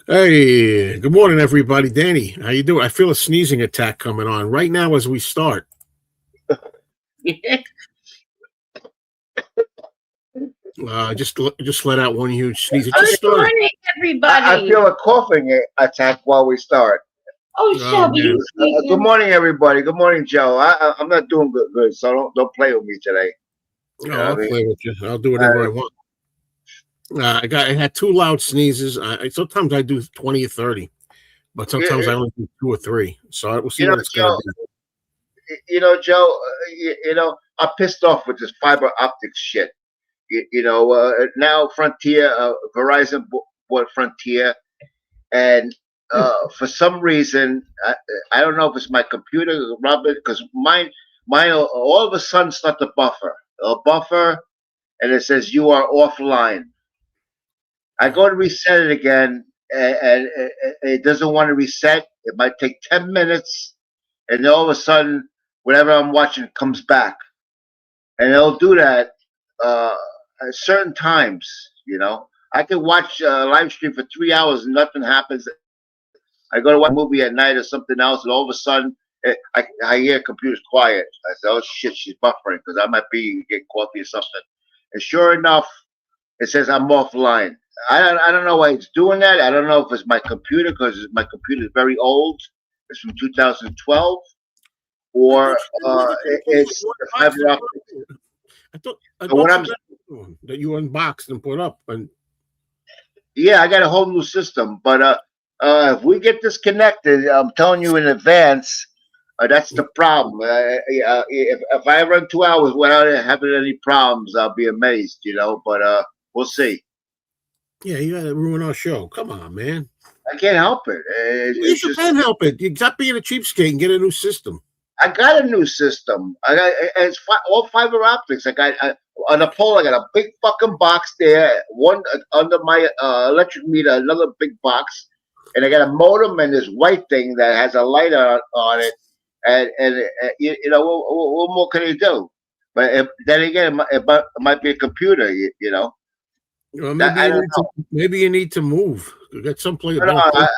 Hey, good morning, everybody. Danny, how you doing? I feel a sneezing attack coming on right now as we start. Just let out one huge sneeze. It just Good started. morning, I everybody. feel a coughing attack while we start. Oh, Oh Shelby, man, you Good sneezing? morning, everybody. Good morning, Joe. I'm not doing good, so don't play with me today. You oh, know what I I'll mean? play with you. I'll do Uh, whatever I want. I had two loud sneezes. Sometimes I do 20 or 30, but sometimes you, I only do two or three. So we'll see you know, what it's gonna Joe. be. Joe. I'm pissed off with this fiber optic shit. Now Frontier, Verizon bought Frontier, and for some reason, I don't know if it's my computer, Robert, because mine all of a sudden start to buffer, and it says you are offline. I go to reset it again, and it doesn't want to reset. It might take 10 minutes, and then all of a sudden, whatever I'm watching comes back, and it'll do that uh, at certain times. I can watch a live stream for 3 hours and nothing happens. I go to watch a movie at night or something else, and all of a sudden, I hear computer's quiet. I say, "Oh shit, she's buffering because I might be getting coffee or something." And sure enough, it says I'm offline. I don't know why it's doing that. I don't know if it's my computer because my computer is very old. It's from 2012, I or thought you didn't have a complete it's one the box fiber and put optic. up. I But what thought you I'm got one that you unboxed and put up. And Yeah, I got a whole new system. But if we get disconnected, I'm telling you in advance. That's the problem. If I run 2 hours without having any problems, I'll be amazed. But we'll see. yeah, you got to ruin our show. Come on, man. I can't help it. Yes, It's you just can help it. You stop being a cheapskate and get a new system. I got a new system. It's all fiber optics. On the pole. I got a big fucking box there. One under my electric meter, another big box, and I got a modem and this white thing that has a light on it. And what more can you do? But then again, it might be a computer. Well, That I don't know. maybe you need to move. Get someplace No, more place.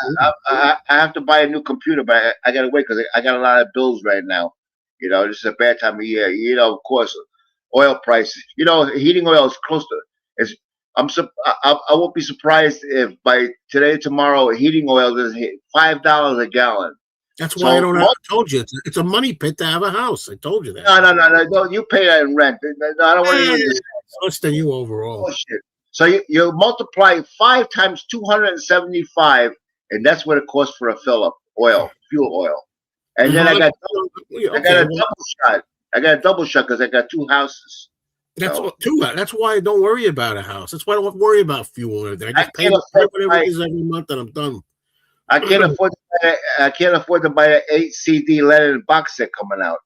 I have to buy a new computer, but I got to wait because I got a lot of bills right now. This is a bad time of year. Of course, oil prices. Heating oil is close to. Is I won't be surprised if by today tomorrow heating oil is $5 a gallon. That's why I So don't. I told you it's a money pit to have a house. I told you that. no, don't you pay that in rent? No, I don't want to Eh, even discuss it's less than you overall. bullshit. So you multiply 5 times 275, and that's what it costs for a fill up fuel oil. And then How I much? got I got Okay, a well, double shot. I got a double shot because I got two houses. that's So what too. That's why I don't worry about a house. That's why I don't worry about fuel or anything. I I just pay can't afford to whatever it buy. is every month, and I'm done. I can't afford to buy. I can't afford to buy an 8 CD leaded box set coming out.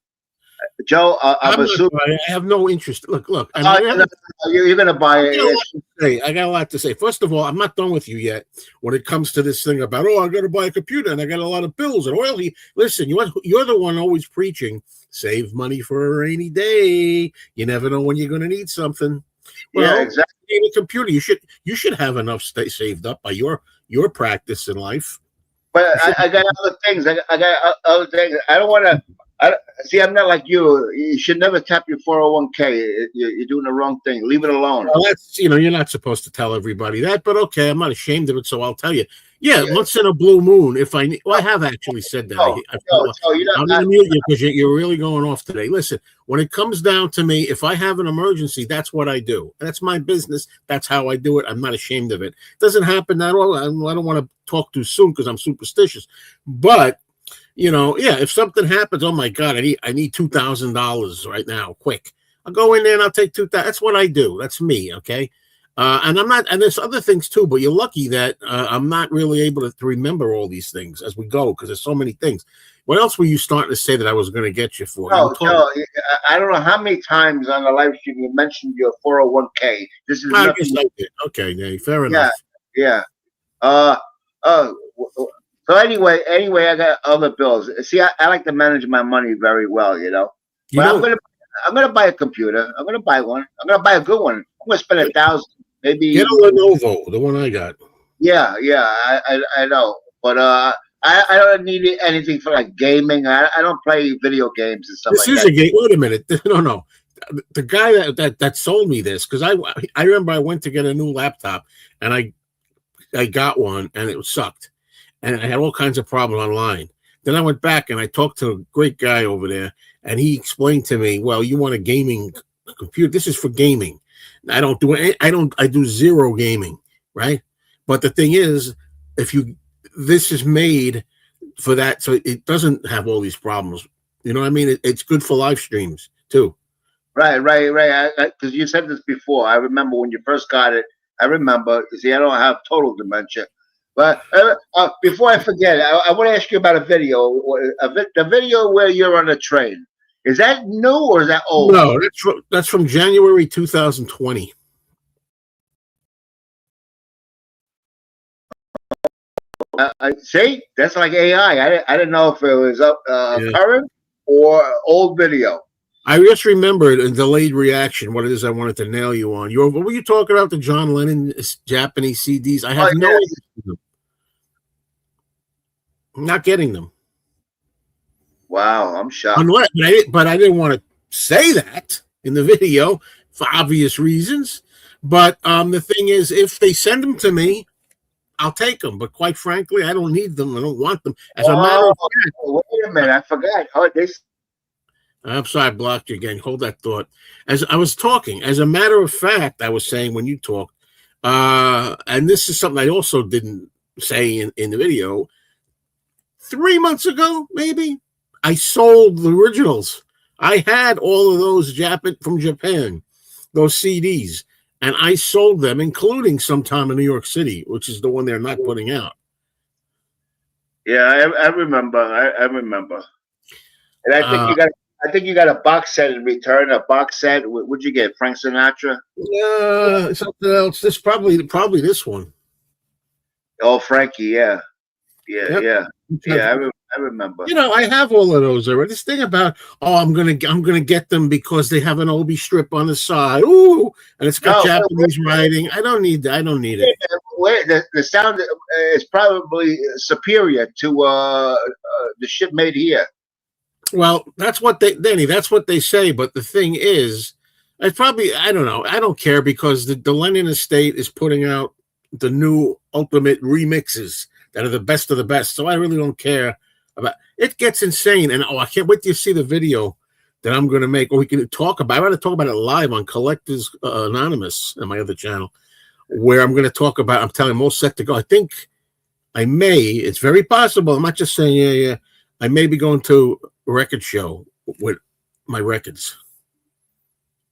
Joe, I'm I'm not assuming. buying. I have no interest. Look, and Oh, I have no, you're gonna buy I got a it. lot to say. I got a lot to say. First of all, I'm not done with you yet. When it comes to this thing about, I got to buy a computer and I got a lot of bills and oil. Listen, you're the one always preaching save money for a rainy day. You never know when you're going to need something. Yeah, Well, exactly. you need a computer. You should have enough saved up by your practice in life. But You should. I got other things. I got other things. I don't want to. See. I'm not like you. You should never tap your 401k. You're doing the wrong thing. Leave it alone. Well, that's you're not supposed to tell everybody that, but okay, I'm not ashamed of it, so I'll tell you. Yeah, Yeah. once in a blue moon, if I have actually said that. No, no. So you know, I'm going to mute you because you're really going off today. Listen, when it comes down to me, if I have an emergency, that's what I do. That's my business. That's how I do it. I'm not ashamed of it. It doesn't happen that all. I don't want to talk too soon because I'm superstitious, but yeah, if something happens, oh my God, I need $2,000 right now, quick. I'll go in there and I'll take 2,000. That's what I do. That's me, okay. And I'm not, and there's other things too. But you're lucky that I'm not really able to remember all these things as we go because there's so many things. What else were you starting to say that I was going to get you for? You were no, talking. no. I don't know how many times on the live stream you mentioned your 401k. This is I guess nothing. I did. Okay, yeah, fair Yeah, enough. yeah. Uh, uh. So anyway, I got other bills. See, I like to manage my money very well, You But I'm don't gonna buy a computer. I'm gonna buy one. I'm gonna buy a good one. I'm gonna spend get 1,000, get maybe. a Lenovo, the one I got. Yeah, yeah, I know, but I don't need anything for like gaming. I don't play video games and stuff This like is that. a game. Wait a minute. No, no. The guy that sold me this, because I remember I went to get a new laptop and I got one and it sucked, and I had all kinds of problems online. Then I went back and I talked to a great guy over there, and he explained to me, "Well, you want a gaming computer? This is for gaming. I don't do it. I do zero gaming, right? But the thing is, if you this is made for that, so it doesn't have all these problems. You know what I mean? It's good for live streams too. Right, right, right. Because you said this before. I remember when you first got it. I remember. See, I don't have total dementia. But before I forget, I want to ask you about a video. The video where you're on a train. Is that new or is that old? No, that's from January 2020. I see. That's like AI. I didn't know if it was Yeah. current or old video. I just remembered a delayed reaction. What it is I wanted to nail you on. What were you talking about? The John Lennon Japanese CDs? I have no interest in them. I'm not getting them. Wow, I'm shocked. Unless, but I didn't want to say that in the video for obvious reasons. But the thing is, if they send them to me, I'll take them. But quite frankly, I don't need them. I don't want them. As a matter of fact, wait a minute, I forgot. I'm sorry, I blocked you again. Hold that thought. As I was talking, as a matter of fact, I was saying when you talked, and this is something I also didn't say in the video. 3 months ago, maybe, I sold the originals. I had all of those from Japan, those CDs, and I sold them, including Sometime in New York City, which is the one they're not putting out. Yeah, I remember. I remember. And I think you got a box set in return. A box set. What'd you get? Frank Sinatra? Something else. This probably this one. Oh, Frankie. Yeah, Yep. yeah. I remember. You know, I have all of those already. This thing about I'm gonna get them because they have an Obi strip on the side. Ooh, and it's got Japanese writing. I don't need that. I don't need it. Wait, the sound is probably superior to the shit made here. Well, that's what they say. But the thing is, I don't know. I don't care because the Lennon Estate is putting out the new ultimate remixes that are the best of the best. So I really don't care about it. Gets insane. And I can't wait to see the video that I'm going to make, or we can talk about. I want to talk about it live on Collectors Anonymous on my other channel, where I'm going to talk about. I'm telling them all set to go. I think I may. It's very possible. I'm not just saying yeah. I may be going to a record show with my records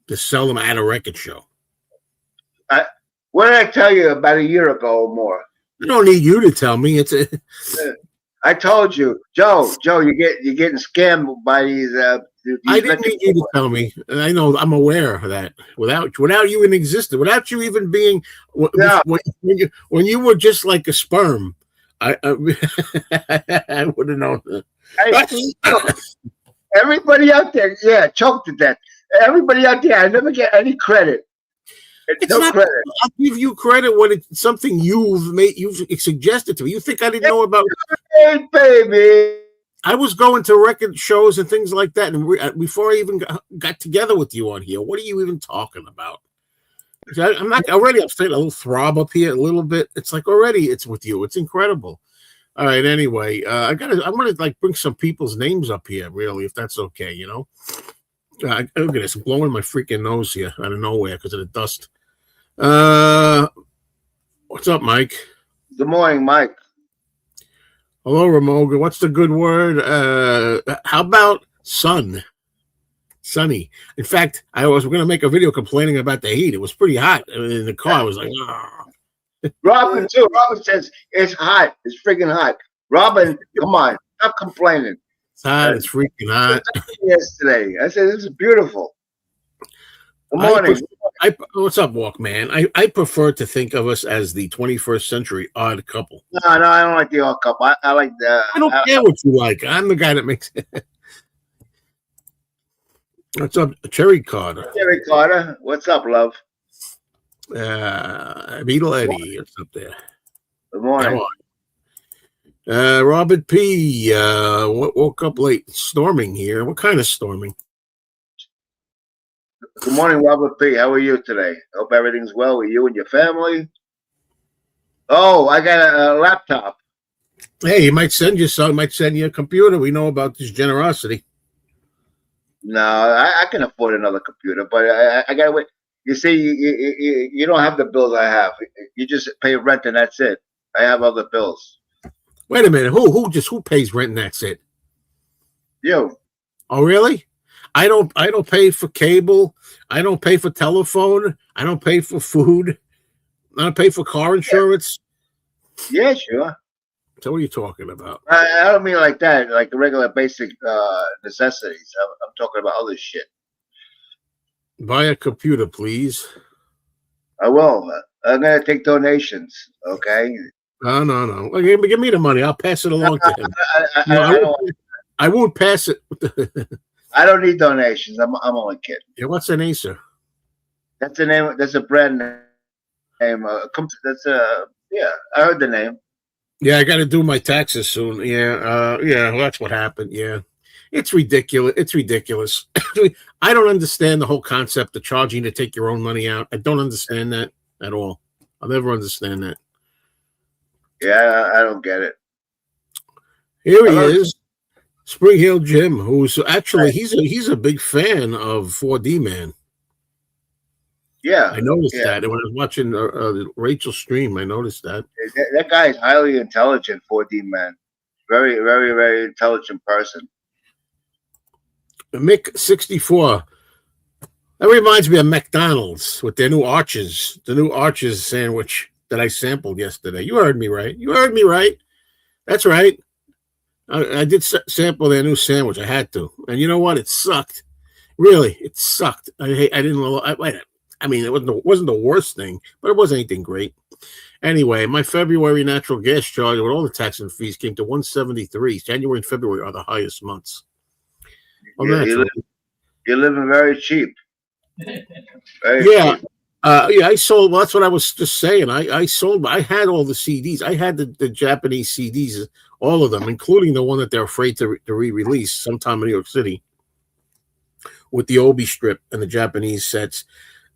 to sell them at a record show. What did I tell you about a year ago or more? I don't need you to tell me. I told you, Joe. You're getting scammed by these. I didn't need you to tell me. I know. I'm aware of that. Without you even existing, without you even being, when you were just like a sperm, I would have known. Everybody out there, choked to death. Everybody out there, I never get any credit. Credit. I'll give you credit when it's something you've suggested to me. You think I didn't know about? Hey, baby. I was going to record shows and things like that, and before I even got together with you on here, what are you even talking about? I'm not already. I'm starting a little throb up here, a little bit. It's like already it's with you. It's incredible. All right. Anyway, I'm gonna like bring some people's names up here, really, if that's okay. You know, look at this. I'm blowing my freaking nose here out of nowhere because of the dust. What's up, Mike? Good morning, Mike. Hello, Ramoga. What's the good word? How about sunny? In fact, I was going to make a video complaining about the heat. It was pretty hot in the car. I was like, oh. Robin too. Robin says it's hot. It's freaking hot. Robin, come on, stop complaining. It's hot. It's freaking hot. Yesterday, I said this is beautiful. Good morning. What's up, Walkman? I prefer to think of us as the 21st century odd couple. No, I don't like the odd couple. I like the. I don't care what you like. I'm the guy that makes it. What's up, Cherry Carter? Cherry Carter, what's up, love? Beetle Eddie, what's up there? Good Come morning. on. Robert P. Woke up late. Storming here. What kind of storming? Good morning, Robert P. How are you today? Hope everything's well with you and your family. Oh, I got a laptop. Hey, he might send you some. Might send you a computer. We know about this generosity. No, I can afford another computer, but I gotta wait. You see, you don't have the bills I have. You just pay rent and that's it. I have other bills. Wait a minute. Who pays rent and that's it? You. Oh, really? I don't pay for cable. I don't pay for telephone. I don't pay for food. I don't pay for car insurance. Yeah, sure. So what are you talking about? I don't mean like that, like the regular basic necessities. I'm talking about other shit. Buy a computer, please. I will. I'm gonna take donations. Okay. No. Well, give me the money. I'll pass it along to him. No, I don't. I won't pass it. I don't need donations. I'm only kidding. Yeah, what's an Acer? That's the name. That's a brand name. That's a yeah. I heard the name. Yeah, I got to do my taxes soon. Yeah, well, that's what happened. Yeah, it's ridiculous. It's ridiculous. I don't understand the whole concept of charging to take your own money out. I don't understand that at all. I'll never understand that. Yeah, I don't get it. Here he Hello? is, Spring Hill Jim, who's actually Right. he's a big fan of 4D Man. Yeah, I noticed yeah. that when I was watching Rachel's stream. I noticed that. That guy is highly intelligent. 4D man. Very, very, very intelligent person. Mick 64. That reminds me of McDonald's with their new Arches, the new Arches sandwich that I sampled yesterday. You heard me right. You heard me right. That's right. I did sample their new sandwich. I had to, and you know what? It sucked. Really, it sucked. I didn't know. I mean, it wasn't the worst thing, but it wasn't anything great. Anyway, my February natural gas charge with all the tax and fees came to $173. January and February are the highest months. Oh, You're living very cheap. Very yeah. cheap. Yeah, I sold. Well, that's what I was just saying. I sold. I had all the CDs. I had the Japanese CDs, all of them, including the one that they're afraid to re-release sometime in New York City with the Obi strip and the Japanese sets.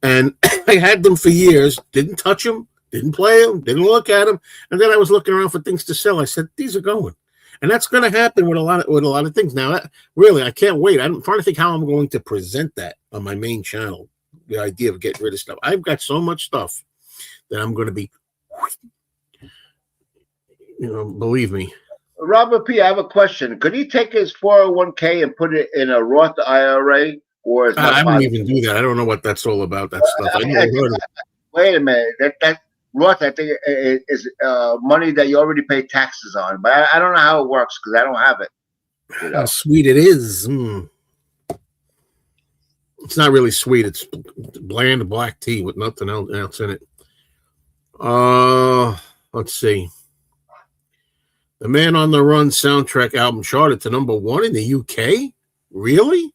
And I had them for years. Didn't touch them. Didn't play them. Didn't look at them. And then I was looking around for things to sell. I said, these are going. And that's going to happen with a lot of things. Now, really, I can't wait. I'm trying to think how I'm going to present that on my main channel. The idea of getting rid of stuff. I've got so much stuff that I'm going to be, believe me. Robert P., I have a question. Could he take his 401k and put it in a Roth IRA, or is not I don't possible? even do that. I don't know what that's all about. That stuff. I never heard of it. Wait a minute. That Roth, I think, is money that you already pay taxes on. But I don't know how it works because I don't have it. You know? How sweet it is. It's not really sweet. It's bland black tea with nothing else in it. Let's see. The Man on the Run soundtrack album charted to #1 in the UK. Really?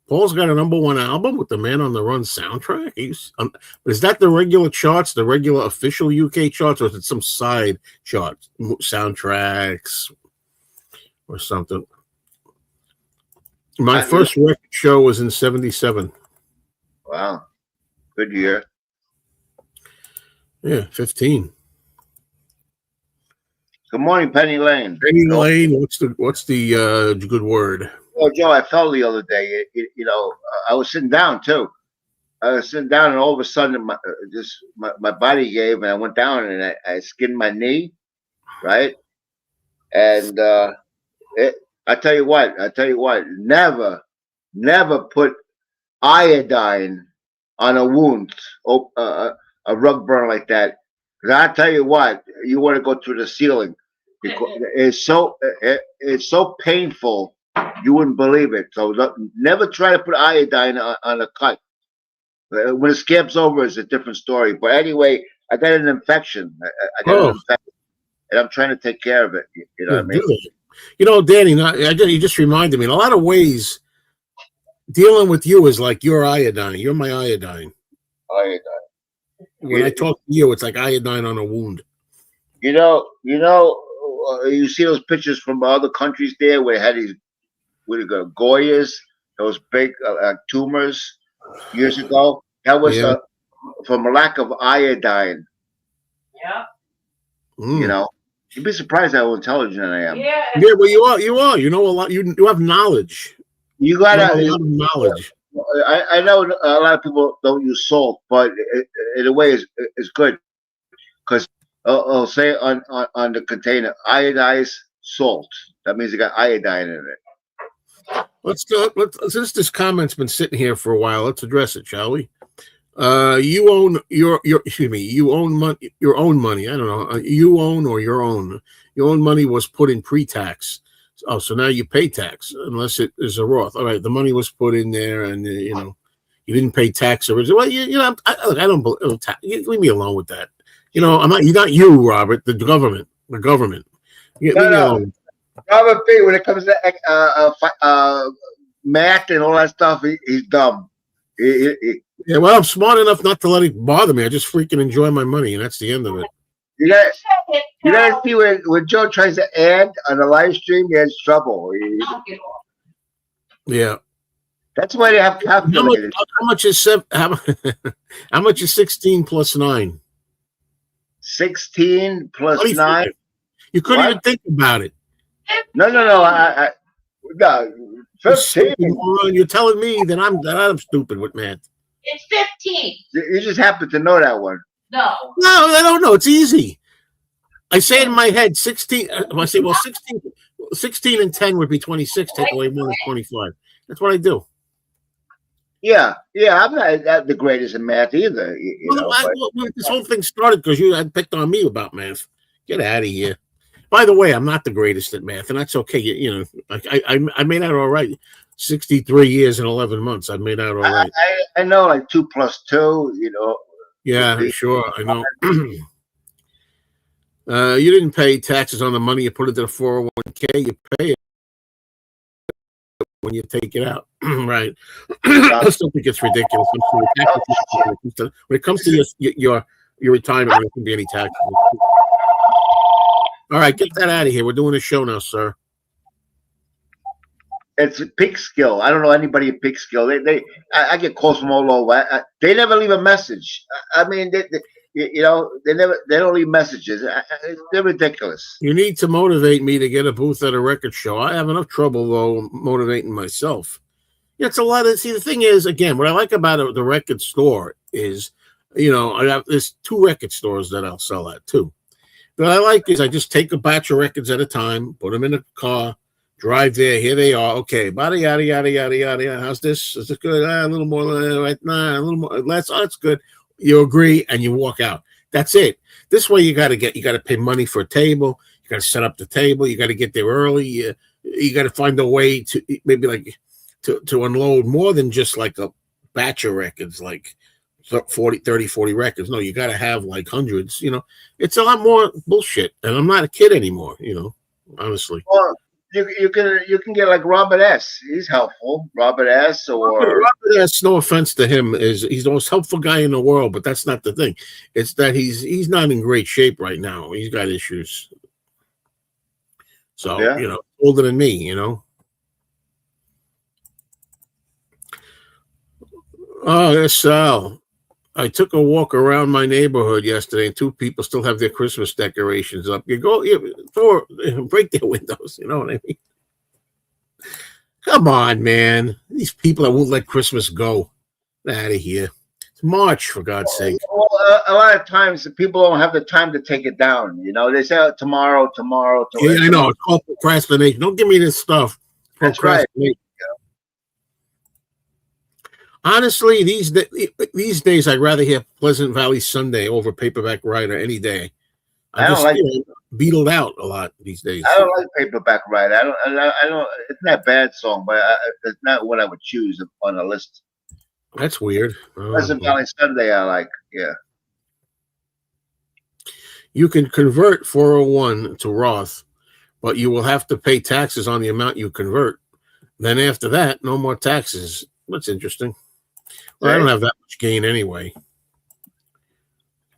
Paul's got a #1 album with the Man on the Run soundtrack. Is that the regular charts, the regular official UK charts, or is it some side charts, soundtracks, or something? My first record show was in '77. Wow, good year. Yeah, 15. Good morning, Penny Lane. Penny Lane. What's the good word? Oh, Joe, I fell the other day. I was sitting down too. I was sitting down, and all of a sudden, my body gave, and I went down, and I skinned my knee, right? And I tell you what, never put iodine on a wound, a rug burn like that. Because I tell you what, you want to go through the ceiling because it's so painful. You wouldn't believe it. So never try to put iodine on a cut. When it scabs over, it's a different story. But anyway, I got an infection. I got an infection, and I'm trying to take care of it. You know what I mean? Danny, you just reminded me. In a lot of ways, dealing with you is like your iodine. You're my iodine. Iodine. When I talk to you, it's like iodine on a wound. You see those pictures from other countries there where they had these what do you go Goyas, those big tumors years ago. That was Yeah. from a lack of iodine. Yeah. You know, you'd be surprised how intelligent I am. Yeah. Yeah, well, you are. You are. You know a lot. You have knowledge. You You have a gotta. lot of knowledge. I know a lot of people don't use salt, but in a way, it's good because I'll say on the container iodized salt. That means it got iodine in it. Let's go. Since this comment's been sitting here for a while, let's address it, shall we? You own your excuse me. You own money. Your own money. I don't know. You own or your own. Your own money was put in pre-tax. Oh, so now you pay tax unless it is a Roth. All right, the money was put in there, and you didn't pay tax originally. Well, I don't believe leave me alone with that. I'm not. You're not you, Robert. The government. The government. Leave me alone. Robert B. When it comes to math and all that stuff, he's dumb. Yeah, well, I'm smart enough not to let it bother me. I just freaking enjoy my money, and that's the end of it. You gotta see when Joe tries to add on a live stream, he has trouble. Yeah. That's why they have calculators. How much is how much is 16 plus 9? 16 plus 9. You couldn't even think about it. No. No. 15. You're telling me that I'm stupid with math. It's 15. You just happen to know that one. No, I don't know. It's easy. I say in my head 16. I say, well, 16 and 10 would be 26. Take away 1 is 25. That's what I do. Yeah. I'm not the greatest in math either. This whole thing started because you had picked on me about math. Get out of here. By the way, I'm not the greatest at math, and that's okay. I made out all right. 63 years and 11 months. I made out all right. I know, like 2 plus 2. Yeah, sure. I know. You didn't pay taxes on the money you put into the 401k. You pay it when you take it out, right? I still think it's ridiculous. When it comes to your retirement, there can be any taxes. All right, get that out of here. We're doing a show now, sir. It's Pig Skill. I don't know anybody at Pig Skill. I get calls from all over. They never leave a message. I mean, they don't leave messages. They're ridiculous. You need to motivate me to get a booth at a record show. I have enough trouble though motivating myself. It's a lot of. See, the thing is, again, what I like about the record store is, there's 2 record stores that I'll sell at too. What I like is I just take a batch of records at a time, put them in a car, drive there. Here they are. Okay, yada yada yada yada yada. How's this? Is it good? A little more. Right? Nah, a little more. Less. Oh, it's good. You agree and you walk out. That's it. This way you got to pay money for a table. You got to set up the table. You got to get there early. You got to find a way to maybe like to unload more than just like a batch of records, like 40 records. No, you got to have like hundreds. It's a lot more bullshit. And I'm not a kid anymore. Honestly. Well, you can get like Robert S. He's helpful. Robert S. or Robert S. No offense to him, he's the most helpful guy in the world, but that's not the thing. It's that he's not in great shape right now. He's got issues. So older than me. Oh, yes, Sal. I took a walk around my neighborhood yesterday, and 2 people still have their Christmas decorations up. You go, break their windows. You know what I mean? Come on, man. These people that won't let Christmas go. Get out of here. It's March, for God's sake. Well, a lot of times people don't have the time to take it down. They say tomorrow. Yeah, I know. It's called procrastination. Don't give me this stuff. That's right. Honestly, these days, I'd rather hear Pleasant Valley Sunday over Paperback Writer any day. I don't like beatled out a lot these days. I don't like Paperback Writer. I don't. It's not a bad song, but it's not what I would choose on a list. That's weird. Pleasant Valley Sunday, I like. Yeah. You can convert 401 to Roth, but you will have to pay taxes on the amount you convert. Then after that, no more taxes. That's interesting. Well, I don't have that much gain anyway.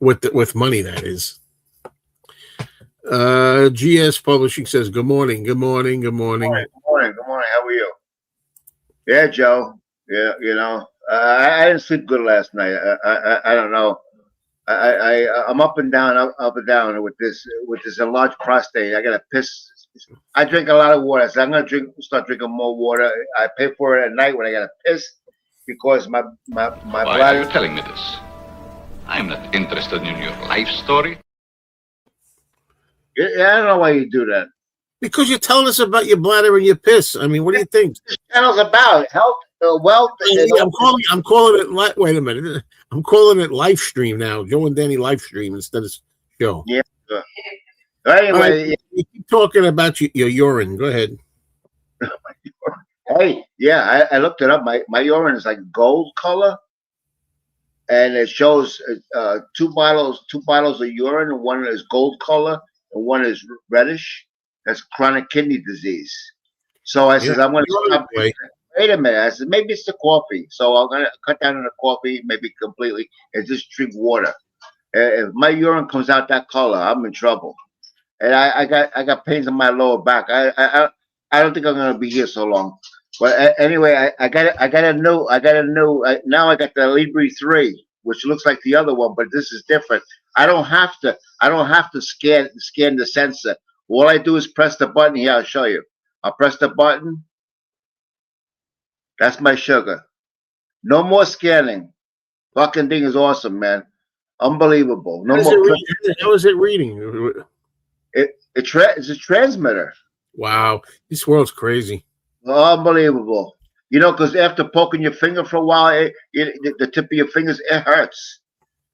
With money, that is. GS Publishing says, good morning, good morning, good morning. Good morning. Good morning. How are you? Yeah, Joe. Yeah, I didn't sleep good last night. I don't know. I'm up and down, up and down with this enlarged prostate. I gotta piss. I drink a lot of water, so I'm gonna start drinking more water. I pay for it at night when I gotta piss because my Why bladder. are you telling me this? I'm not interested in your life story. Yeah, I don't know why you do that. Because you're telling us about your bladder and your piss. I mean, what do you think? This channel's about health, wealth. I'm calling it. Wait a minute. I'm calling it Livestream now. Joe and Danny Livestream instead of show. Yeah. Anyway, you keep talking about your urine. Go ahead. hey, yeah, I looked it up. My urine is like gold color, and it shows two bottles of urine. And one is gold color, and one is reddish. That's chronic kidney disease. So I said, I'm going to stop. Wait a minute. I said, maybe it's the coffee. So I'm going to cut down on the coffee, maybe completely, and just drink water. If my urine comes out that color, I'm in trouble. And I got pains in my lower back. I don't think I'm going to be here so long. But anyway, I got a new. Now I got the Libre 3, which looks like the other one, but this is different. I don't have to scan the sensor. All I do is press the button here. I'll show you. I'll press the button. That's my sugar. No more scanning. Fucking thing is awesome, man. Unbelievable. No more. How is it reading? It's a transmitter. Wow, this world's crazy. Unbelievable. Because after poking your finger for a while, the tip of your fingers, it hurts.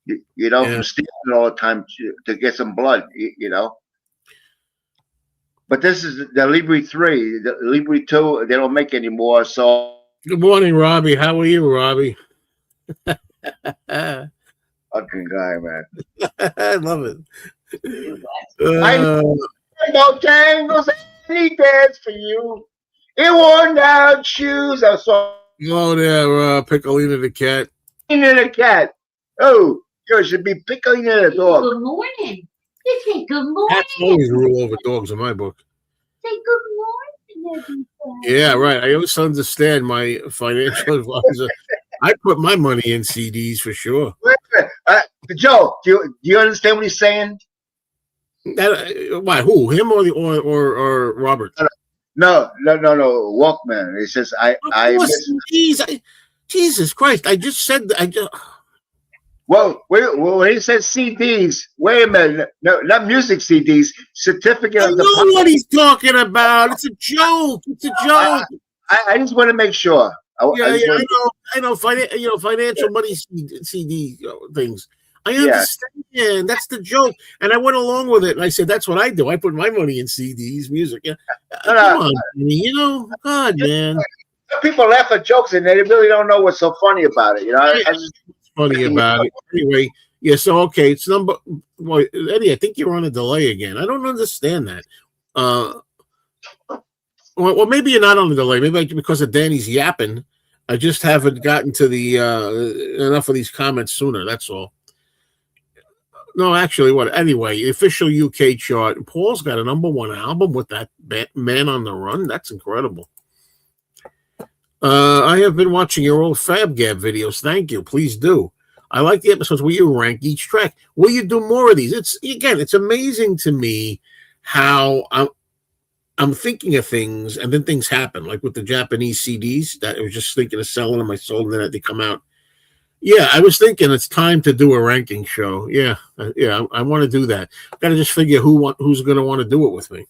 From standing all the time to get some blood. But this is the Libre 3. The Libre 2, they don't make anymore. So. Good morning, Robbie. How are you, Robbie? Fucking guy, man. I love it. I know tangles any dance for you. In worn down shoes. I saw. Oh, there, Piccolina the cat. Piccolina the cat. Oh, you should be Piccolina the dog. Good morning. They say good morning. Cats always rule over dogs in my book. Say good morning, everybody. Yeah, right. I always understand my financial advisor. I put my money in CDs for sure. Joe, do you understand what he's saying? Why? Who? Him or Robert? No. Walkman. He says Jesus Christ! I just said Well, when he says CDs, wait a minute. No, not music CDs. Certificate I of know what he's talking about. It's a joke. It's a joke. I just want to make sure. I know. Financial money CD things. I understand. Yeah. That's the joke. And I went along with it. And I said, that's what I do. I put my money in CDs, music. Yeah. Come on, God, man. People laugh at jokes and they really don't know what's so funny about it. Funny about it. Anyway, yeah, so okay, it's number. Well, Eddie, I think you're on a delay again. I don't understand that. Well, maybe you're not on a delay. Maybe because of Danny's yapping, I just haven't gotten to the enough of these comments sooner. That's all. No, actually, what? Anyway, the official UK chart. Paul's got a #1 album with that Man on the Run. That's incredible. I have been watching your old Fab Gab videos. Thank you. Please do. I like the episodes where you rank each track. Will you do more of these? It's amazing to me how I'm thinking of things and then things happen. Like with the Japanese CDs that I was just thinking of selling them. I sold them, then they come out. Yeah, I was thinking it's time to do a ranking show. Yeah, I want to do that. I got to just figure who's going to want to do it with me.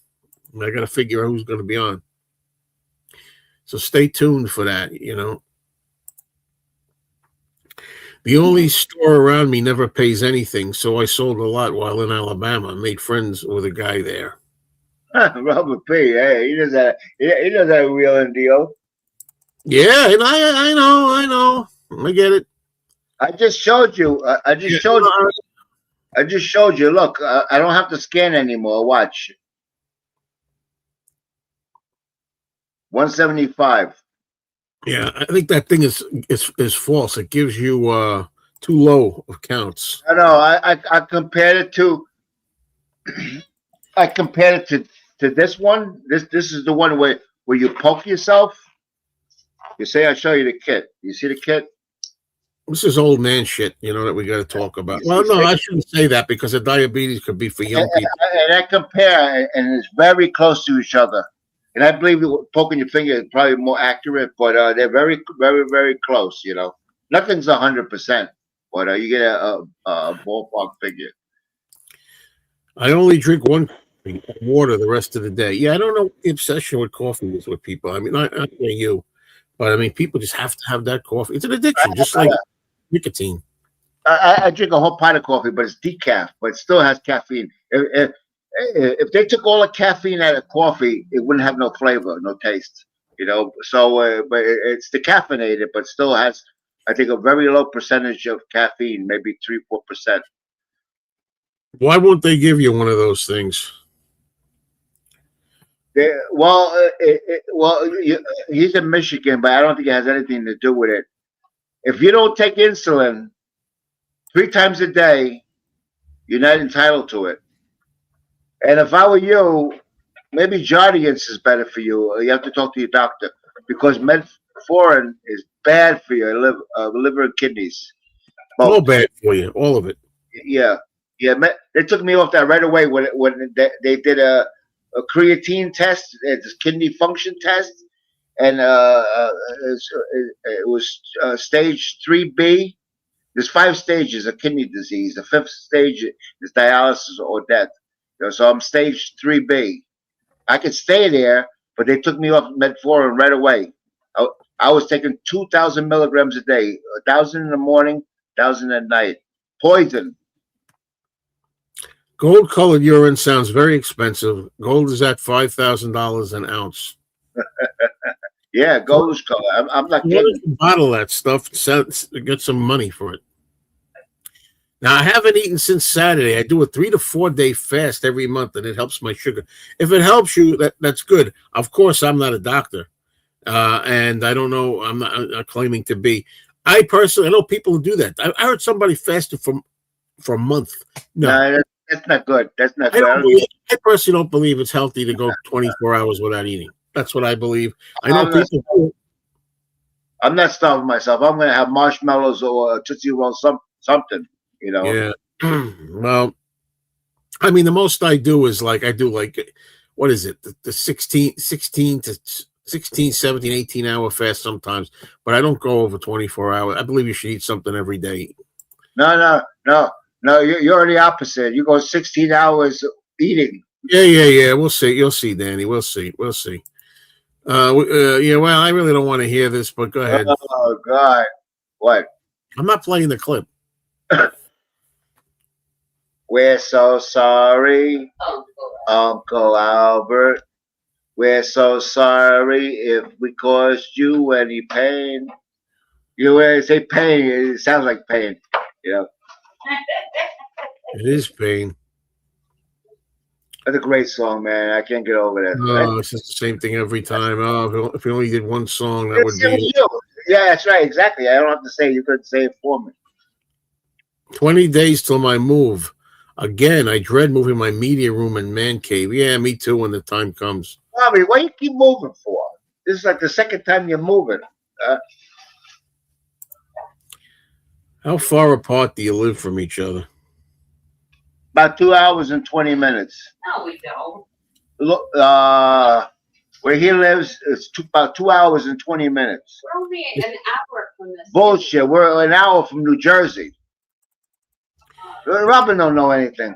I got to figure out who's going to be on. So stay tuned for that, The only store around me never pays anything, so I sold a lot while in Alabama. Made friends with a guy there. Robert P. Hey, he does that real and deal. Yeah, and I know. I get it. I just showed you. I just showed you. Look, I don't have to scan anymore. Watch. 175. Yeah, I think that thing is false. It gives you too low of counts. I know. I compared it to I compared it to this one. This is the one where you poke yourself. You say I show you the kit. You see the kit? This is old man shit, that we got to talk about. Well, no, I shouldn't say that because the diabetes could be for young people. And I compare, and it's very close to each other. And I believe poking your finger is probably more accurate, but they're very, very, very close. Nothing's 100%, but you get a ballpark figure. I only drink one water the rest of the day. Yeah, I don't know what the obsession with coffee is with people. I mean, not you, but I mean, people just have to have that coffee. It's an addiction, just like nicotine. I drink a whole pint of coffee, but it's decaf, but it still has caffeine. If they took all the caffeine out of coffee, it wouldn't have no flavor, no taste. So but it's decaffeinated, but still has, I think, a very low percentage of caffeine, maybe 3-4%. Why won't they give you one of those things? He's in Michigan, but I don't think it has anything to do with it. If you don't take insulin 3 times a day, you're not entitled to it. And if I were you, maybe Jardiance is better for you. You have to talk to your doctor because metformin is bad for your liver and kidneys. All bad for you, all of it. Yeah. They took me off that right away when they did a creatine test, this kidney function test, and it was stage 3B. There's 5 stages of kidney disease. The 5th stage is dialysis or death. So I'm stage 3B. I could stay there, but they took me off metformin right away. I was taking 2,000 milligrams a day, 1,000 in the morning, 1,000 at night. Poison. Gold-colored urine sounds very expensive. Gold is at $5,000 an ounce. Yeah, gold color. I'm not kidding. Why don't you bottle that stuff? Get some money for it. Now, I haven't eaten since Saturday. I do a 3 to 4 day fast every month, and it helps my sugar. If it helps you, that's good. Of course, I'm not a doctor, and I don't know. I'm not claiming to be. I know people who do that. I heard somebody fasted for a month. No, that's not good. That's not good. I personally don't believe it's healthy to go 24 hours without eating. That's what I believe. I know people do. I'm not starving myself. I'm going to have marshmallows or Tootsie Roll, something. Yeah. Well, I mean, the most I do is what is it? The 16 to 16, 17, 18 hour fast sometimes, but I don't go over 24 hours. I believe you should eat something every day. No. You're the opposite. You go 16 hours eating. Yeah. We'll see. You'll see, Danny. We'll see. Yeah, well, I really don't want to hear this, but go ahead. Oh, God. What? I'm not playing the clip. We're so sorry, Uncle Albert. We're so sorry if we caused you any pain. When I say pain, it sounds like pain, It is pain. That's a great song, man. I can't get over that. Oh, it's just the same thing every time. Oh, if we only did one song, that would be. Yeah, that's right. Exactly. I don't have to say it. You could say it for me. 20 days till my move. Again, I dread moving my media room and man cave. Yeah, me too when the time comes. Bobby, what you keep moving for? This is like the second time you're moving. How far apart do you live from each other? About 2 hours and 20 minutes. No, we don't. Look, where he lives, it's about 2 hours and 20 minutes. We're only an hour from this. Bullshit. We're an hour from New Jersey. Robin don't know anything.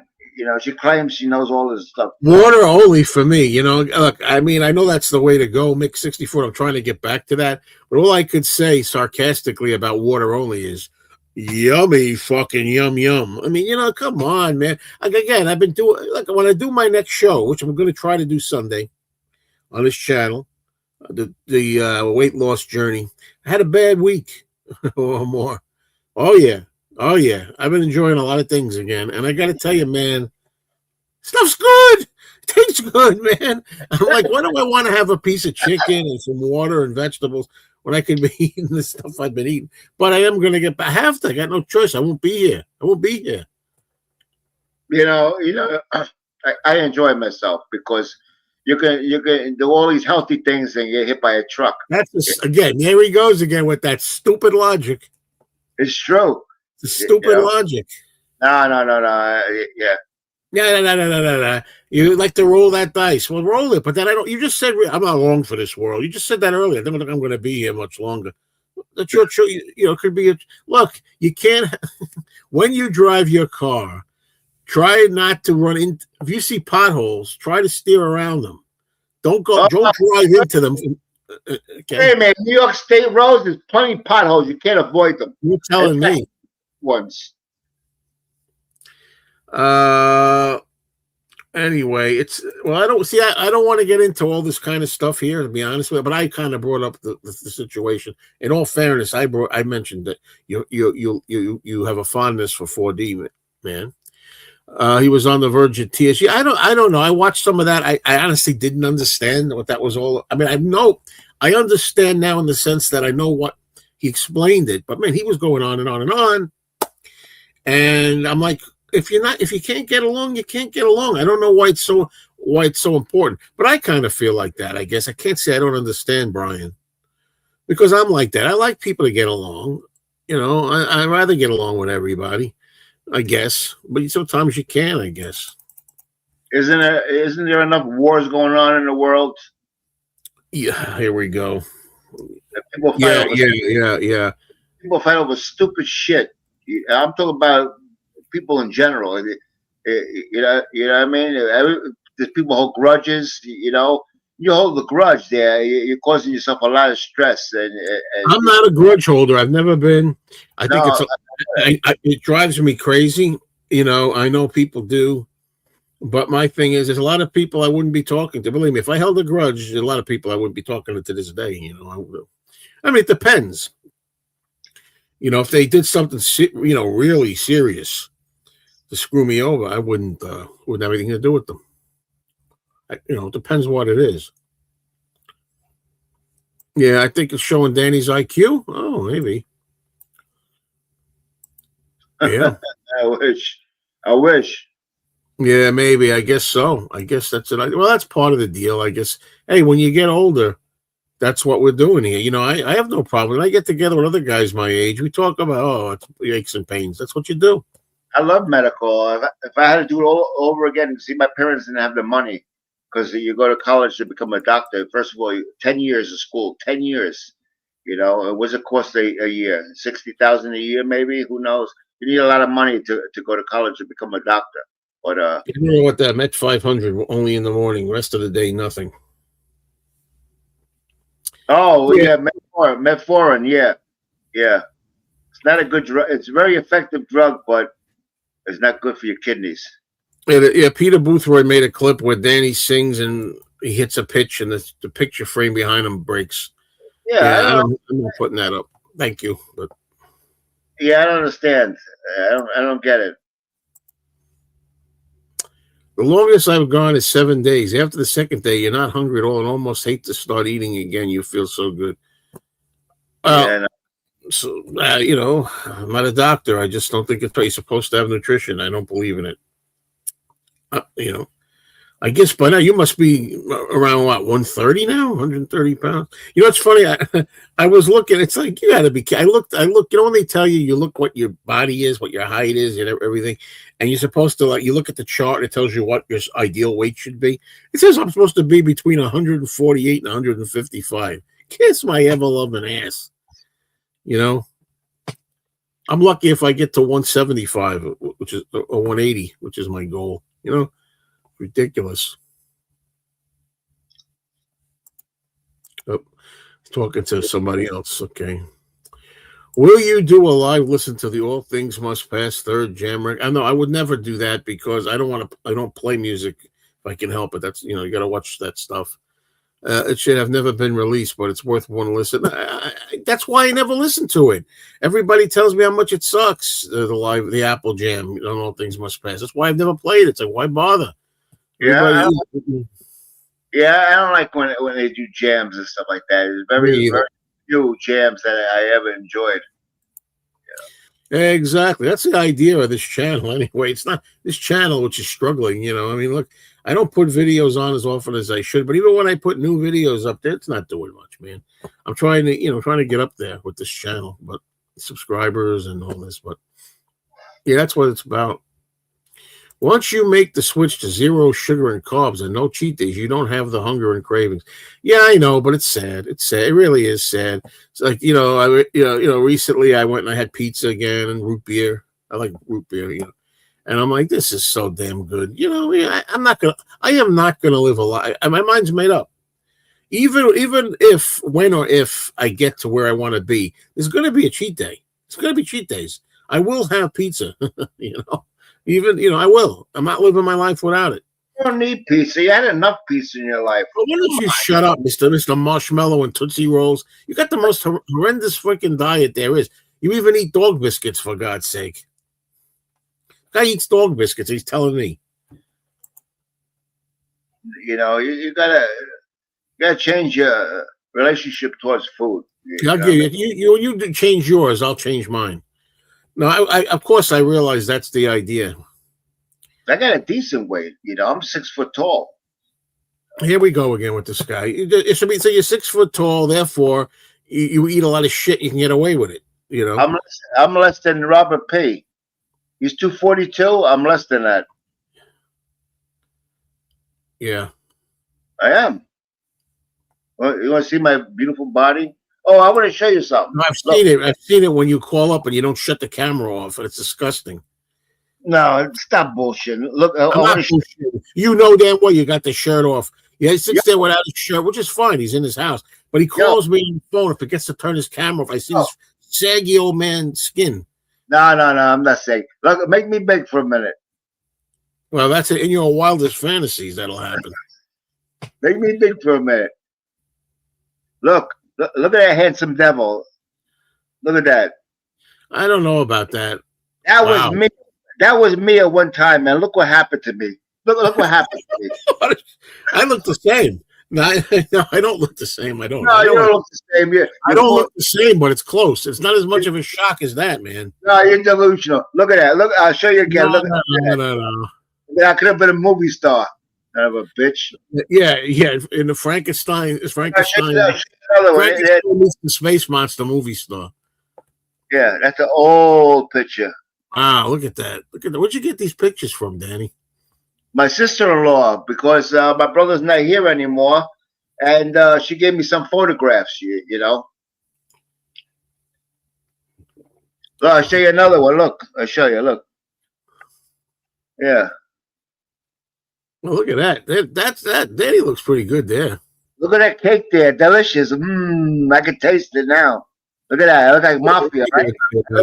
She claims she knows all this stuff. Water only for me. Look, I mean, I know that's the way to go. Mix 64. I'm trying to get back to that. But all I could say sarcastically about water only is yummy, fucking yum. I mean, come on, man. Again, I've been doing, when I do my next show, which I'm going to try to do Sunday on this channel, the weight loss journey. I had a bad week or more. Oh yeah. I've been enjoying a lot of things again, and I got to tell you, man, stuff's good. It tastes good, man. I'm like, why do I want to have a piece of chicken and some water and vegetables when I could be eating the stuff I've been eating? But I am going to I have to. I got no choice. I won't be here. I enjoy myself because you can do all these healthy things and get hit by a truck. That's again. There he goes again with that stupid logic. It's true. The stupid logic. No. Yeah. No. You like to roll that dice. Well, roll it. But then I don't. You just said I'm not long for this world. You just said that earlier. I don't think I'm going to be here much longer. That's your choice. You know, it could be. Look, you can't. When you drive your car, try not to run in. If you see potholes, try to steer around them. Don't go. Don't drive into them. Okay. Hey man, New York State roads, there's plenty of potholes. You can't avoid them. You're telling me. Ones. Anyway, it's I don't see. I don't want to get into all this kind of stuff here, to be honest with you. But I kind of brought up the situation. In all fairness, I mentioned that you have a fondness for 4D, man. He was on the verge of tears. Yeah, I don't know. I watched some of that. I honestly didn't understand what that was all. I mean, I understand now in the sense that I know what he explained it. But man, he was going on and on and on. And I'm like, if you can't get along, you can't get along. I don't know why it's so important. But I kind of feel like that. I guess I can't say I don't understand Brian, because I'm like that. I like people to get along. You know, I'd rather get along with everybody, I guess. But sometimes you can, I guess. Isn't there enough wars going on in the world? Yeah, here we go. People fight yeah. People fight over stupid shit. I'm talking about people in general. You know what I mean? There's people hold grudges. You know, you hold the grudge there, you're causing yourself a lot of stress. And I'm not a grudge holder. I've never been. I think it drives me crazy. You know, I know people do, but my thing is, there's a lot of people I wouldn't be talking to. Believe me, if I held a grudge, there's a lot of people I wouldn't be talking to this day. You know, I mean, it depends. You know, if they did something, you know, really serious to screw me over, I wouldn't have anything to do with them. You know, it depends what it is. Yeah, I think it's showing Danny's IQ. Oh, maybe. Yeah. I wish. Yeah, maybe. I guess so. I guess that's it. Well, that's part of the deal, I guess. Hey, when you get older, that's what we're doing here. You know, I have no problem. I get together with other guys my age. We talk about, it's aches and pains. That's what you do. I love medical. If I had to do it all over again, see, my parents didn't have the money, because you go to college to become a doctor. First of all, 10 years of school, 10 years. You know, what's it cost a year? 60,000 a year, maybe? Who knows? You need a lot of money to go to college to become a doctor. But you know what? That Met 500 only in the morning. Rest of the day, nothing. Oh yeah, metformin. Yeah. It's not a good drug. It's a very effective drug, but it's not good for your kidneys. Yeah, Peter Boothroyd made a clip where Danny sings and he hits a pitch, and the picture frame behind him breaks. Yeah, I'm not putting that up. Thank you, but yeah, I don't understand. I don't get it. The longest I've gone is 7 days. After the second day, you're not hungry at all and almost hate to start eating again. You feel so good. So, you know, I'm not a doctor. I just don't think you're supposed to have nutrition. I don't believe in it. You know, I guess by now you must be around, what, 130 now? 130 pounds? You know, it's funny. I was looking. It's like, you got to be. I look. You know, when they tell you, you look what your body is, what your height is, and everything, and you're supposed to, like, you look at the chart and it tells you what your ideal weight should be. It says I'm supposed to be between 148 and 155. Kiss my ever-loving ass. You know, I'm lucky if I get to 175, which is, or 180, which is my goal. You know, ridiculous. Oh, talking to somebody else. Okay. Will you do a live listen to the All Things Must Pass third jam record? I know I would never do that because I don't play music if I can help it. That's, you know, you got to watch that stuff. It should have never been released, but it's worth one listen. That's why I never listened to it. Everybody tells me how much it sucks. The Apple Jam, you know, All Things Must Pass. That's why I've never played it. It's like, why bother? Yeah, I don't like when they do jams and stuff like that. It's very few jams that I ever enjoyed. Exactly. That's the idea of this channel anyway. It's not this channel which is struggling, you know. I mean, look, I don't put videos on as often as I should, but even when I put new videos up there, it's not doing much, man. I'm trying to, trying to get up there with this channel, but subscribers and all this, but yeah, that's what it's about. Once you make the switch to zero sugar and carbs and no cheat days, you don't have the hunger and cravings. Yeah, I know, but it's sad. It's sad. It really is sad. It's like, recently I went and I had pizza again and root beer. I like root beer, and I'm like, this is so damn good. I am not gonna live a life. My mind's made up. Even if when or if I get to where I want to be, there's gonna be a cheat day. It's gonna be cheat days. I will have pizza, I will. I'm not living my life without it. You don't need pizza. You had enough pizza in your life. Well, why don't you shut up, Mr. Marshmallow and Tootsie Rolls? You got the most horrendous freaking diet there is. You even eat dog biscuits, for God's sake. Guy eats dog biscuits. He's telling me. You gotta change your relationship towards food. I'll give you. When you change yours, I'll change mine. No, I of course I realize that's the idea. I got a decent weight. I'm 6 foot tall. Here we go again with this guy. It should be so you're 6 foot tall, therefore you eat a lot of shit. You can get away with it. I'm less than Robert P. He's 242. I'm less than that. Yeah, I am. Well, you want to see my beautiful body? Oh, I want to show you something. No, I've seen it. I've seen it when you call up and you don't shut the camera off, and it's disgusting. No, stop bullshitting. Look, you know damn well you got the shirt off. Yeah, he sits there without his shirt, which is fine. He's in his house, but he calls me on the phone if he gets to turn his camera off. I see this saggy old man skin. No, I'm not saying. Look, make me big for a minute. Well, that's it. In your wildest fantasies, that'll happen. Make me big for a minute. Look at that handsome devil. Look at that. I don't know about that. That was me. That was me at one time, man. Look what happened to me. Look what happened to me. I look the same. No, I don't look the same. I don't. No, you don't look the same. I don't look the same, but it's close. It's not as much of a shock as that, man. No, you're delusional. Look at that. Look, I'll show you again. No, look at that. I could have been a movie star. Son of a bitch. Yeah. In the Frankenstein meets the Space Monster movie star. Yeah, that's an old picture. Wow, look at that. Where'd you get these pictures from, Danny? My sister-in-law, because my brother's not here anymore, and she gave me some photographs, Look, I'll show you another one. Look, I'll show you. Look. Yeah. Well, look at that. That's that. Danny looks pretty good there. Look at that cake there. Delicious. I can taste it now. Look at that. I look like mafia, right? I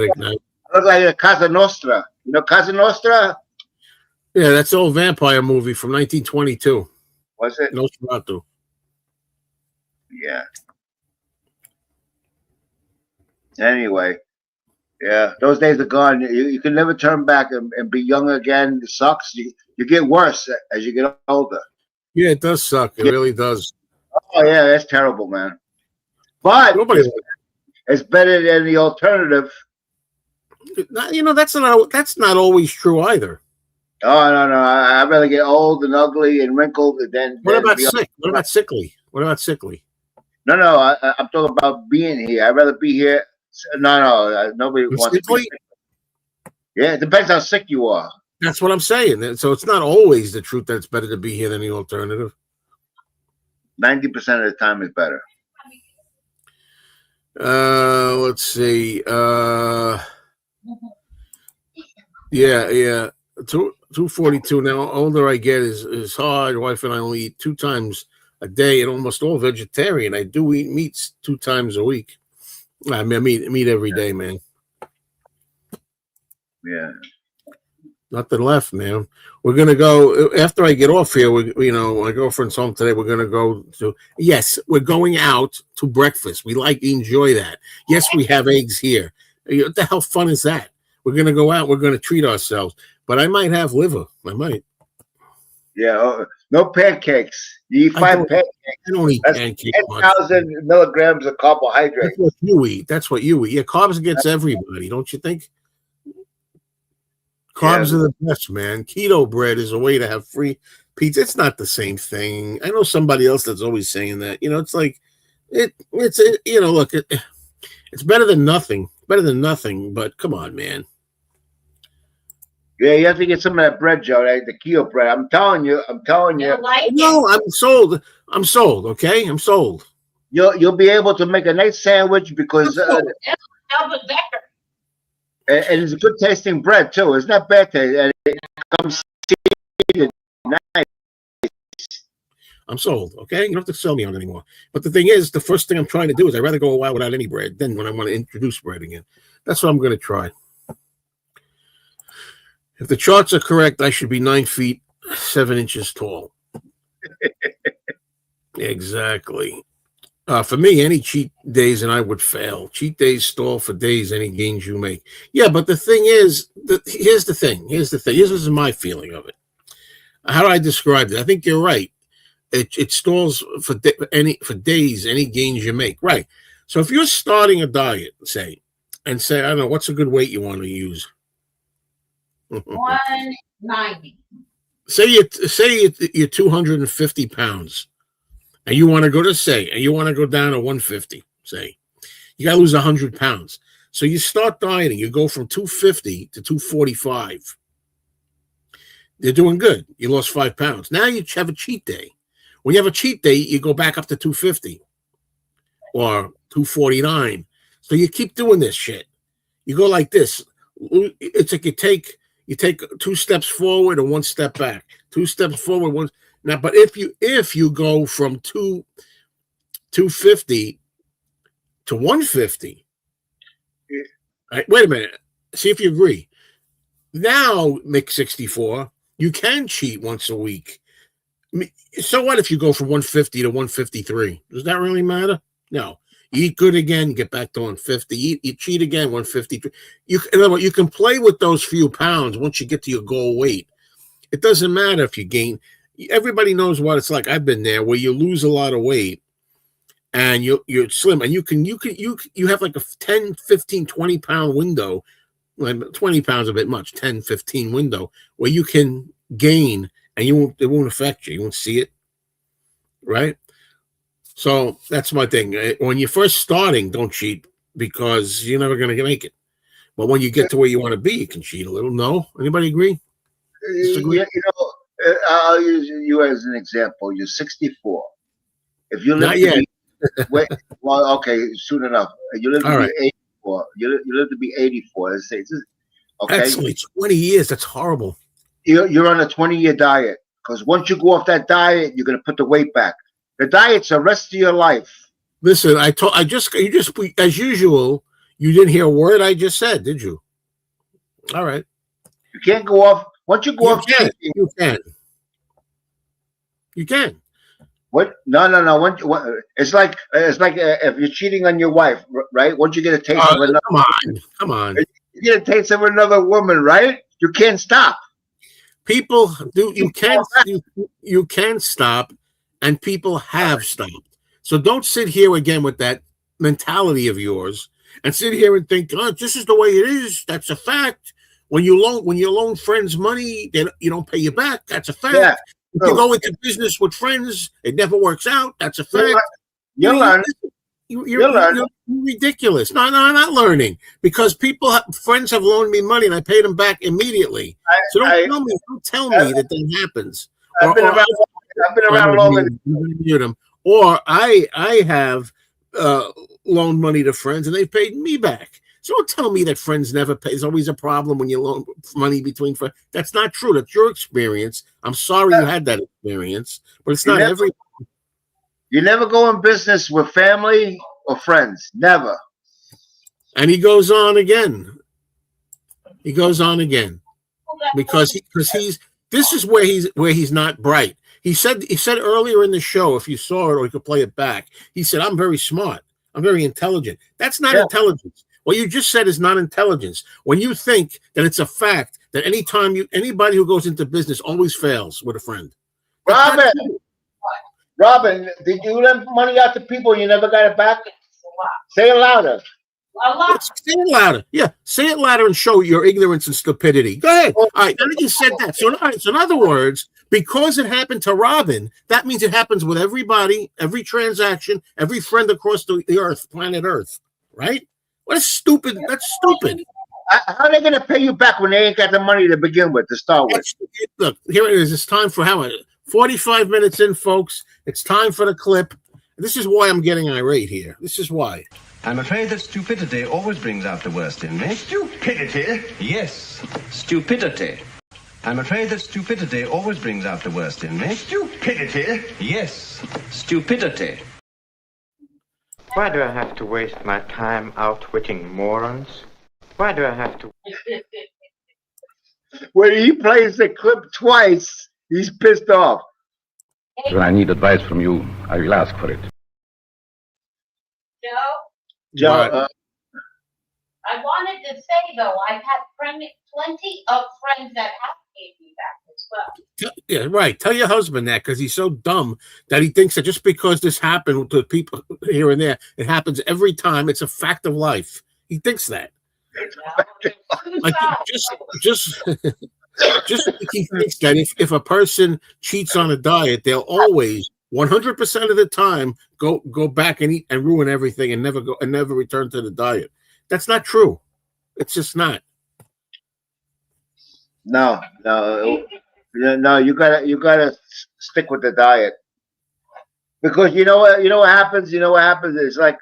look like a Casa Nostra. You know Casa Nostra? Yeah, that's the old vampire movie from 1922. Was it? Nosferatu. Yeah. Anyway, yeah, those days are gone. You can never turn back and be young again. It sucks. You get worse as you get older. Yeah, it does suck. It really does. Oh, yeah, that's terrible, man. But it's better than the alternative. That's not always true either. Oh, no. I'd rather get old and ugly and wrinkled than. What about sick? What about sickly? What about sickly? No, I'm talking about being here. I'd rather be here. No, nobody wants to be. Yeah, it depends how sick you are. That's what I'm saying. So it's not always the truth that it's better to be here than the alternative. 90% of the time is better. Let's see. Yeah. 242. Now, older I get is hard. Wife and I only eat 2 times a day, and almost all vegetarian. I do eat meats 2 times a week. I mean, meat every day, man. Yeah. Nothing left, man. We're gonna go after I get off here. My girlfriend's home today. We're gonna go to. Yes, we're going out to breakfast. We enjoy that. Yes, we have eggs here. What the hell fun is that? We're gonna go out. We're gonna treat ourselves. But I might have liver. I might. Yeah. No pancakes. You eat 5 pancakes. I don't eat pancakes. 10,000 milligrams of carbohydrate. That's what you eat. Yeah, carbs gets everybody, don't you think? Carbs are the best, man. Keto bread is a way to have free pizza. It's not the same thing. I know somebody else that's always saying that. It's like look, it's better than nothing. Better than nothing, but come on, man. Yeah, you have to get some of that bread, Joe. The keto bread. I'm telling you. No, I'm sold. I'm sold. Okay, I'm sold. You'll be able to make a nice sandwich because better. and it's a good tasting bread too. It's not bad taste, and it comes seasoned nice. I'm sold. Okay, you don't have to sell me on it anymore. But the thing is, the first thing I'm trying to do is I'd rather go a while without any bread than when I want to introduce bread again. That's what I'm going to try. If the charts are correct, I should be 9 feet 7 inches tall. Exactly. For me, any cheat days and I would fail. Cheat days stall for days any gains you make. Yeah, but the thing is, here's the thing. This is my feeling of it. How do I describe it? I think you're right. It stalls for days any gains you make. Right. So if you're starting a diet, say, I don't know, what's a good weight you want to use? 190. Say you're 250 pounds. And you want to go down to 150, say. You got to lose 100 pounds. So you start dieting. You go from 250 to 245. You're doing good. You lost 5 pounds. Now you have a cheat day. When you have a cheat day, you go back up to 250 or 249. So you keep doing this shit. You go like this. It's like you take 2 steps forward and 1 step back. 2 steps forward, 1. Now, but if you go from 250 to 150, right, wait a minute. See if you agree. Now, Mick 64, you can cheat once a week. So what if you go from 150 to 153? Does that really matter? No. You eat good again, get back to 150. You cheat again, 153. In other words, you can play with those few pounds once you get to your goal weight. It doesn't matter if you gain. Everybody knows what it's like. I've been there where you lose a lot of weight and you're slim and you have like a 10, 15, 20 pound window. 20 pounds a bit much, 10, 15 window where you can gain and it won't affect you. You won't see it. Right? So that's my thing. When you're first starting, don't cheat because you're never going to make it. But when you get to where you want to be, you can cheat a little. No? Anybody agree? Disagree? Yeah, I'll use you as an example. You're 64. If you live Not yet. Well, okay, soon enough. You live to be 84. You live to be 84. Let's say, okay. That's only 20 years. That's horrible. You're on a 20-year diet because once you go off that diet, you're going to put the weight back. The diet's the rest of your life. Listen, you just as usual. You didn't hear a word I just said, did you? All right. You can't go off. Once you go off, you can. You can. What? No. It's like if you're cheating on your wife, right? Once you get a taste of another, come on. You get a taste of another woman, right? You can't stop. People do. You can stop, and people have stopped. So don't sit here again with that mentality of yours and sit here and think, "Oh, this is the way it is. That's a fact." When you loan friends money, you don't pay you back. That's a fact. Yeah. If you go into business with friends, it never works out. That's a fact. You'll learn. You're ridiculous. No, I'm not learning because friends have loaned me money and I paid them back immediately. So don't tell me that happens. I've been around longer than them. Or I have loaned money to friends and they paid me back. So don't tell me that friends never pay. There's always a problem when you loan money between friends. That's not true. That's your experience. I'm sorry you had that experience, but it's not every. You never go in business with family or friends. Never. And he goes on again. Because this is where he's not bright. He said earlier in the show, if you saw it or you could play it back, he said, "I'm very smart. I'm very intelligent." That's not intelligence. What you just said is not intelligence. When you think that it's a fact that anybody who goes into business always fails with a friend. Robin, did you lend money out to people and you never got it back? Say it louder. A lot. Say it louder. Yeah, say it louder and show your ignorance and stupidity. Go ahead. All right, now that you said that. So, all right, so in other words, because it happened to Robin, that means it happens with everybody, every transaction, every friend across the earth, planet Earth, right? What a stupid, that's stupid. How are they going to pay you back when they ain't got the money to begin with, to start with? Look, here it is. It's time for how 45 minutes in, folks. It's time for the clip. This is why I'm getting irate here. This is why. I'm afraid that stupidity always brings out the worst in me. Stupidity? Yes, stupidity. I'm afraid that stupidity always brings out the worst in me. Stupidity? Yes, stupidity. Why do I have to waste my time outwitting morons? Why do I have to? When he plays the clip twice, he's pissed off. When I need advice from you, I will ask for it. Joe, I wanted to say though, I've had plenty of friends that have paid me back as well. Yeah, right. Tell your husband that, because he's so dumb that he thinks that just because this happened to people here and there, it happens every time. It's a fact of life. He thinks that. Like just he thinks that if a person cheats on a diet, they'll always 100% of the time go back and eat and ruin everything and never return to the diet. That's not true. It's just not. No. You gotta stick with the diet, because you know what happens. It's like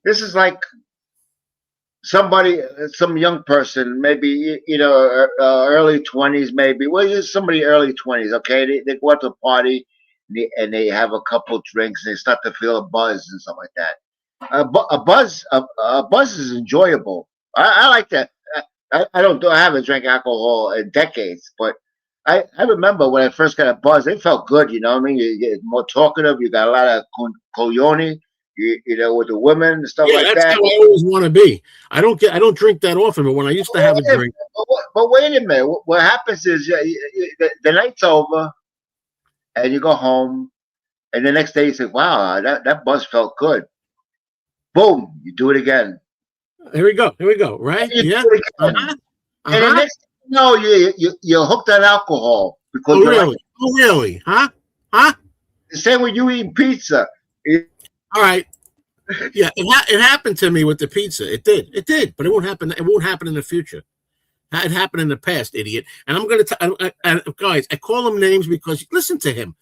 this is like some young person, maybe early 20s, maybe. Well, somebody early 20s. Okay, they go out to a party and they have a couple drinks and they start to feel a buzz and stuff like that. A buzz is enjoyable. I like that. I haven't drank alcohol in decades, but I remember when I first got a buzz, it felt good. You know what I mean? You get more talkative. You got a lot of coglione, with the women and stuff like that's that. how I always want to be. I don't drink that often, but when I used to have a drink. But wait a minute. What happens is the night's over, and you go home, and the next day you say, "Wow, that buzz felt good." Boom, you do it again. Here we go. Right? Yeah. And the next thing you know, you're hooked on alcohol. Because really? Huh? The same with you eating pizza. All right. Yeah, it happened to me with the pizza. It did, but it won't happen. It won't happen in the future. It happened in the past, idiot. And I'm going to guys, I call him names because listen to him.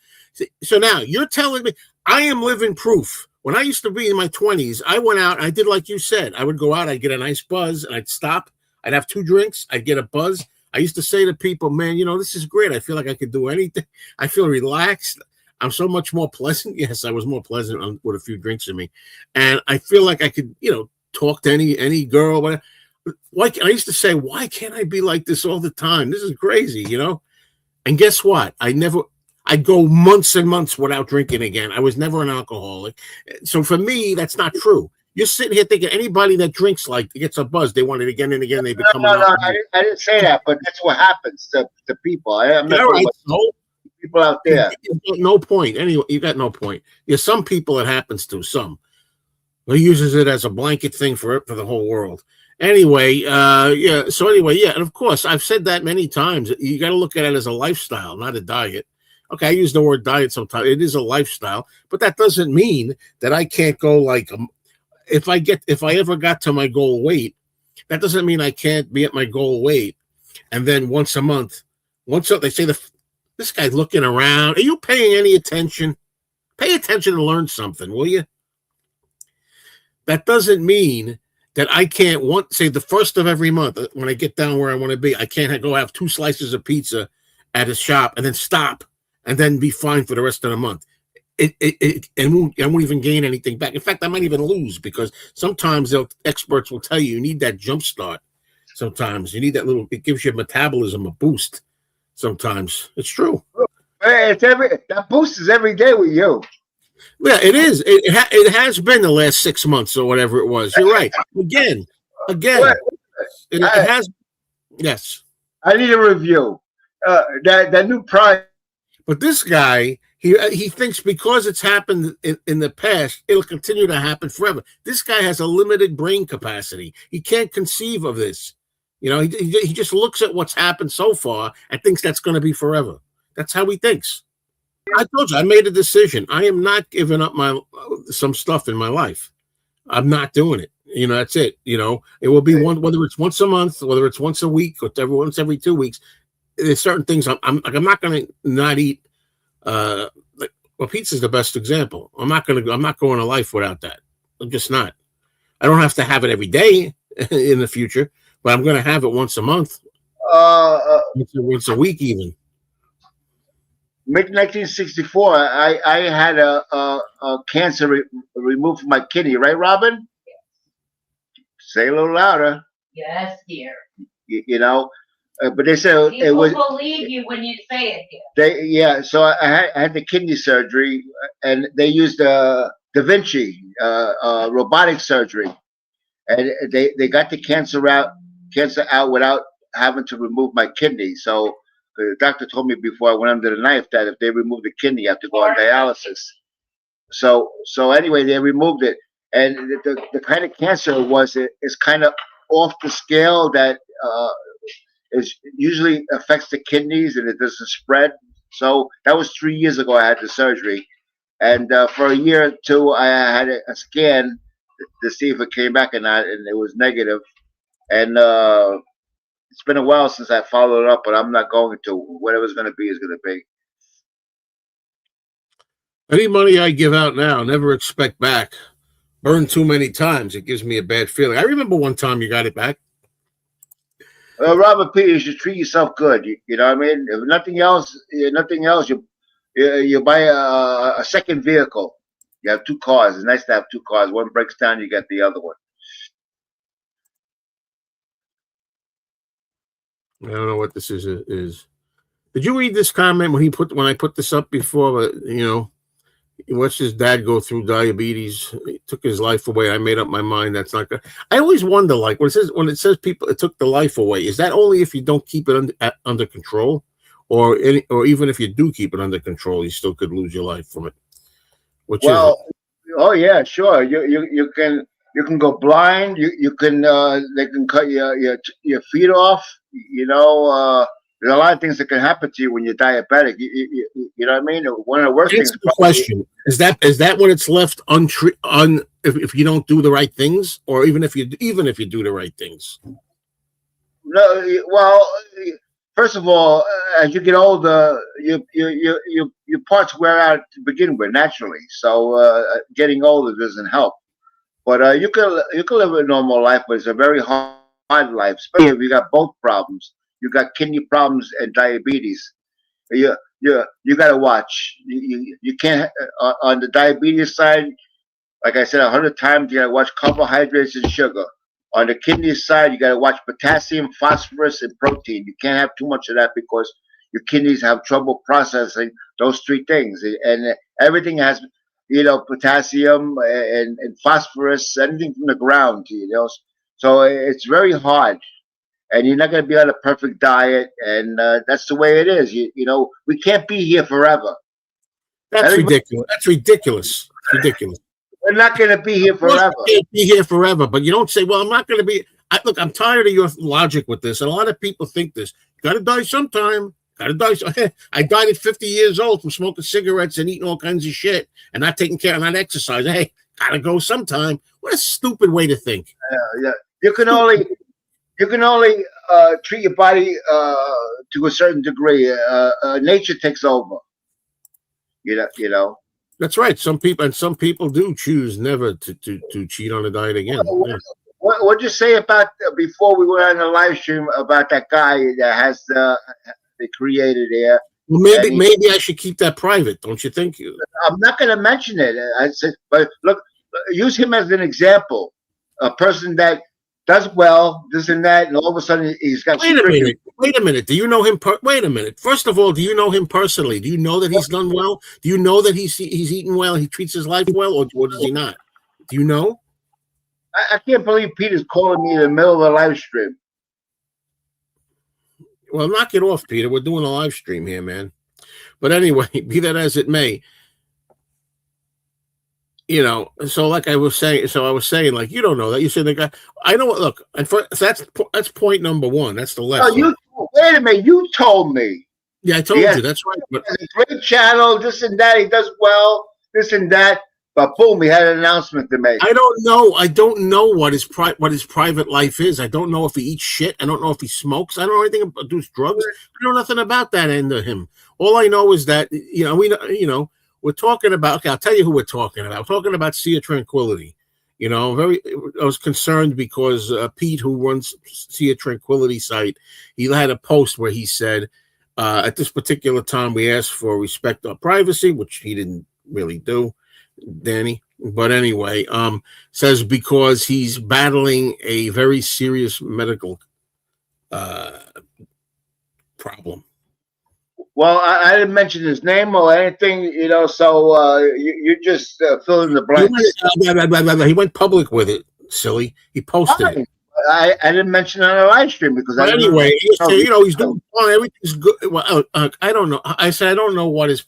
So now you're telling me I am living proof. When I used to be in my 20s, I went out and I did like you said. I would go out, I'd get a nice buzz, and I'd stop. I'd have 2 drinks, I'd get a buzz. I used to say to people, man, this is great. I feel like I could do anything. I feel relaxed. I'm so much more pleasant. Yes, I was more pleasant with a few drinks in me. And I feel like I could, talk to any girl. Whatever. I used to say, why can't I be like this all the time? This is crazy, And guess what? I'd go months and months without drinking again. I was never an alcoholic. So for me, that's not true. You're sitting here thinking anybody that drinks gets a buzz, they want it again and again. They become no. I didn't say that, but that's what happens to people. I'm not right. people out there. No point. Anyway, you got no point. There's some people it happens to. Some he uses it as a blanket thing for the whole world. Anyway, yeah. So anyway, yeah, and of course, I've said that many times. You got to look at it as a lifestyle, not a diet. Okay, I use the word diet sometimes. It is a lifestyle, but that doesn't mean that I can't go if I ever got to my goal weight, that doesn't mean I can't be at my goal weight. And then once a month, they say this guy's looking around. Are you paying any attention? Pay attention and learn something, will you? That doesn't mean that I can't say the first of every month when I get down where I want to be, I can't go have 2 slices of pizza at a shop and then stop and then be fine for the rest of the month. I won't even gain anything back. In fact, I might even lose because sometimes experts will tell you need that jump start. Sometimes you need it gives your metabolism a boost. Sometimes it's true. That boost is every day with you. Yeah, it is. It has been the last 6 months or whatever it was. You're right. Again. It has. Yes. I need a review. That new Prime. But this guy, he thinks because it's happened in the past, it'll continue to happen forever. This guy has a limited brain capacity. He can't conceive of this. You know, he just looks at what's happened so far and thinks that's going to be forever. That's how he thinks. I told you, I made a decision. I am not giving up some stuff in my life. I'm not doing it. You know, that's it. You know, it will be whether it's once a month, whether it's once a week, or once every 2 weeks. There's certain things I'm not going to not eat. Well, pizza is the best example. I'm not going to life without that. I'm just not. I don't have to have it every day in the future, but I'm going to have it once a month, once a week, even. Mid 1964, I had a cancer removed from my kidney, right, Robin? Say a little louder. Yes, dear. You know, but they said People it was. believe you when you say it, dear. So I had the kidney surgery, and they used Da Vinci robotic surgery, and they got the cancer out without having to remove my kidney. So the doctor told me before I went under the knife that if they remove the kidney, you have to go on dialysis. So anyway, they removed it, and the kind of cancer is kind of off the scale that is usually affects the kidneys and it doesn't spread. So that was 3 years ago. I had the surgery, and for a year or two, I had a scan to see if it came back or not, and it was negative. And it's been a while since I followed it up, but I'm not going to. Whatever's going to be is going to be. Any money I give out now, never expect back. Burn too many times, it gives me a bad feeling. I remember one time you got it back. Robert P., you should treat yourself good. You know what I mean? If nothing else, you buy a second vehicle. You have 2 cars. It's nice to have 2 cars. One breaks down, you get the other one. I don't know what this is. Did you read this comment when I put this up before? You know, he watched his dad go through diabetes. He took his life away. I made up my mind that's not good. I always wonder, like when it says people it took the life away. Is that only if you don't keep it under control, or even if you do keep it under control, you still could lose your life from it? Oh yeah, sure. You can go blind. You can they can cut your feet off. You know. There's a lot of things that can happen to you when you're diabetic. You know what I mean? One of the worst things. The question is that when it's left if you don't do the right things, or even if you do the right things. No, well, first of all, as you get older, your parts wear out to begin with naturally. So getting older doesn't help. But you can live a normal life, but it's a very hard life, especially if you got both problems. You got kidney problems and diabetes. You got to watch. You can't on the diabetes side. Like I said 100 times, you got to watch carbohydrates and sugar. On the kidney side, you got to watch potassium, phosphorus, and protein. You can't have too much of that because your kidneys have trouble processing those 3 things. And everything has, potassium and phosphorus, anything from the ground, So it's very hard. And you're not going to be on a perfect diet, and that's the way it is. We can't be here forever. That's ridiculous. That's ridiculous. It's ridiculous. We're not going to be here forever. We can't be here forever, but you don't say, "Well, I'm not going to be." Look, I'm tired of your logic with this, and a lot of people think this. Got to die sometime. Got to die. I died at 50 years old from smoking cigarettes and eating all kinds of shit, and not taking care, and not exercising. Hey, got to go sometime. What a stupid way to think. Yeah. You can only treat your body to a certain degree. Nature takes over. You know. That's right. Some people do choose never to cheat on a diet again. What'd you say about before we went on the live stream about that guy that has they created there? Well, maybe I should keep that private. Don't you think? I'm not going to mention it. I said, but look, use him as an example. A person that does well, this and that, and all of a sudden he's got. Wait a minute. Do you know him? Wait a minute. First of all, do you know him personally? Do you know that he's done well? Do you know that he's eaten well? He treats his life well, or does he not? Do you know? I can't believe Peter's calling me in the middle of a live stream. Well, knock it off, Peter. We're doing a live stream here, man. But anyway, be that as it may, so like I was saying, like, you don't know that. You said the guy, I know what, look, and that's point number one. That's the lesson. you wait a minute. You told me. Yeah, I told you. That's right. He has a great channel, this and that. He does well, this and that. But boom, he had an announcement to make. I don't know. I don't know what his private life is. I don't know if he eats shit. I don't know if he smokes. I don't know anything about does drugs. I know nothing about that end of him. All I know is that we're talking about. Okay, I'll tell you who we're talking about. We're talking about Sea of Tranquility. I was concerned because Pete, who runs Sea of Tranquility site, he had a post where he said, at this particular time, we asked for respect or privacy, which he didn't really do, Danny. But anyway, says because he's battling a very serious medical problem. Well, I didn't mention his name or anything, so you just fill in the blanks. He went public with it, silly. He posted it. I didn't mention it on a live stream because but anyway, he's doing fine. Everything's good. Well, I don't know. I said I don't know what his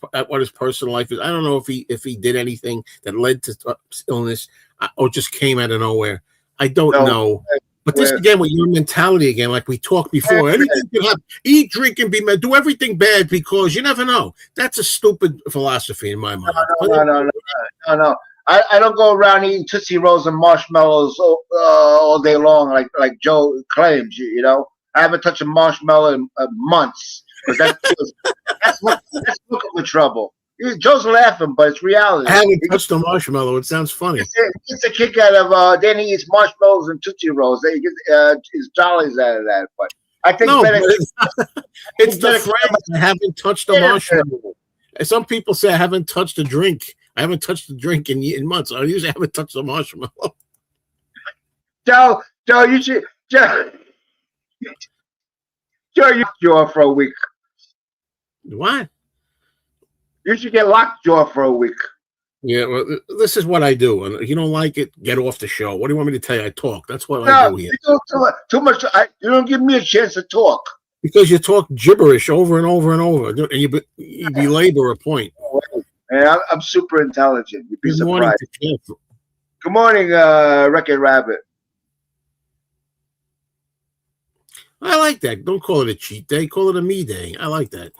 personal life is. I don't know if he did anything that led to illness or just came out of nowhere. I don't know. But this again, with your mentality again, like we talked before, anything can happen. Eat, drink, and be mad. Do everything bad because you never know. That's a stupid philosophy in my mind. No. I don't go around eating Tootsie Rolls and marshmallows all day long like Joe claims. I haven't touched a marshmallow in months because that's looking for trouble. Joe's laughing, but it's reality. I haven't touched a marshmallow. It sounds funny. It's a kick out of then he eats marshmallows and Tootsie Rolls. He gets his jollies out of that. But I think it's the phrase, I haven't touched a marshmallow. Some people say I haven't touched a drink. I haven't touched a drink in months. I usually haven't touched a marshmallow. Joe, you should Joe, you jaw for a week. What? You should get locked jaw for a week. Yeah, well, this is what I do. And if you don't like it, get off the show. What do you want me to tell you? I talk. That's what I do here. You do too much. You don't give me a chance to talk. Because you talk gibberish over and over and over, and you belabor a point. Man, I'm super intelligent. You'd be surprised. Good morning, Wreck-It Rabbit. I like that. Don't call it a cheat day. Call it a me day. I like that.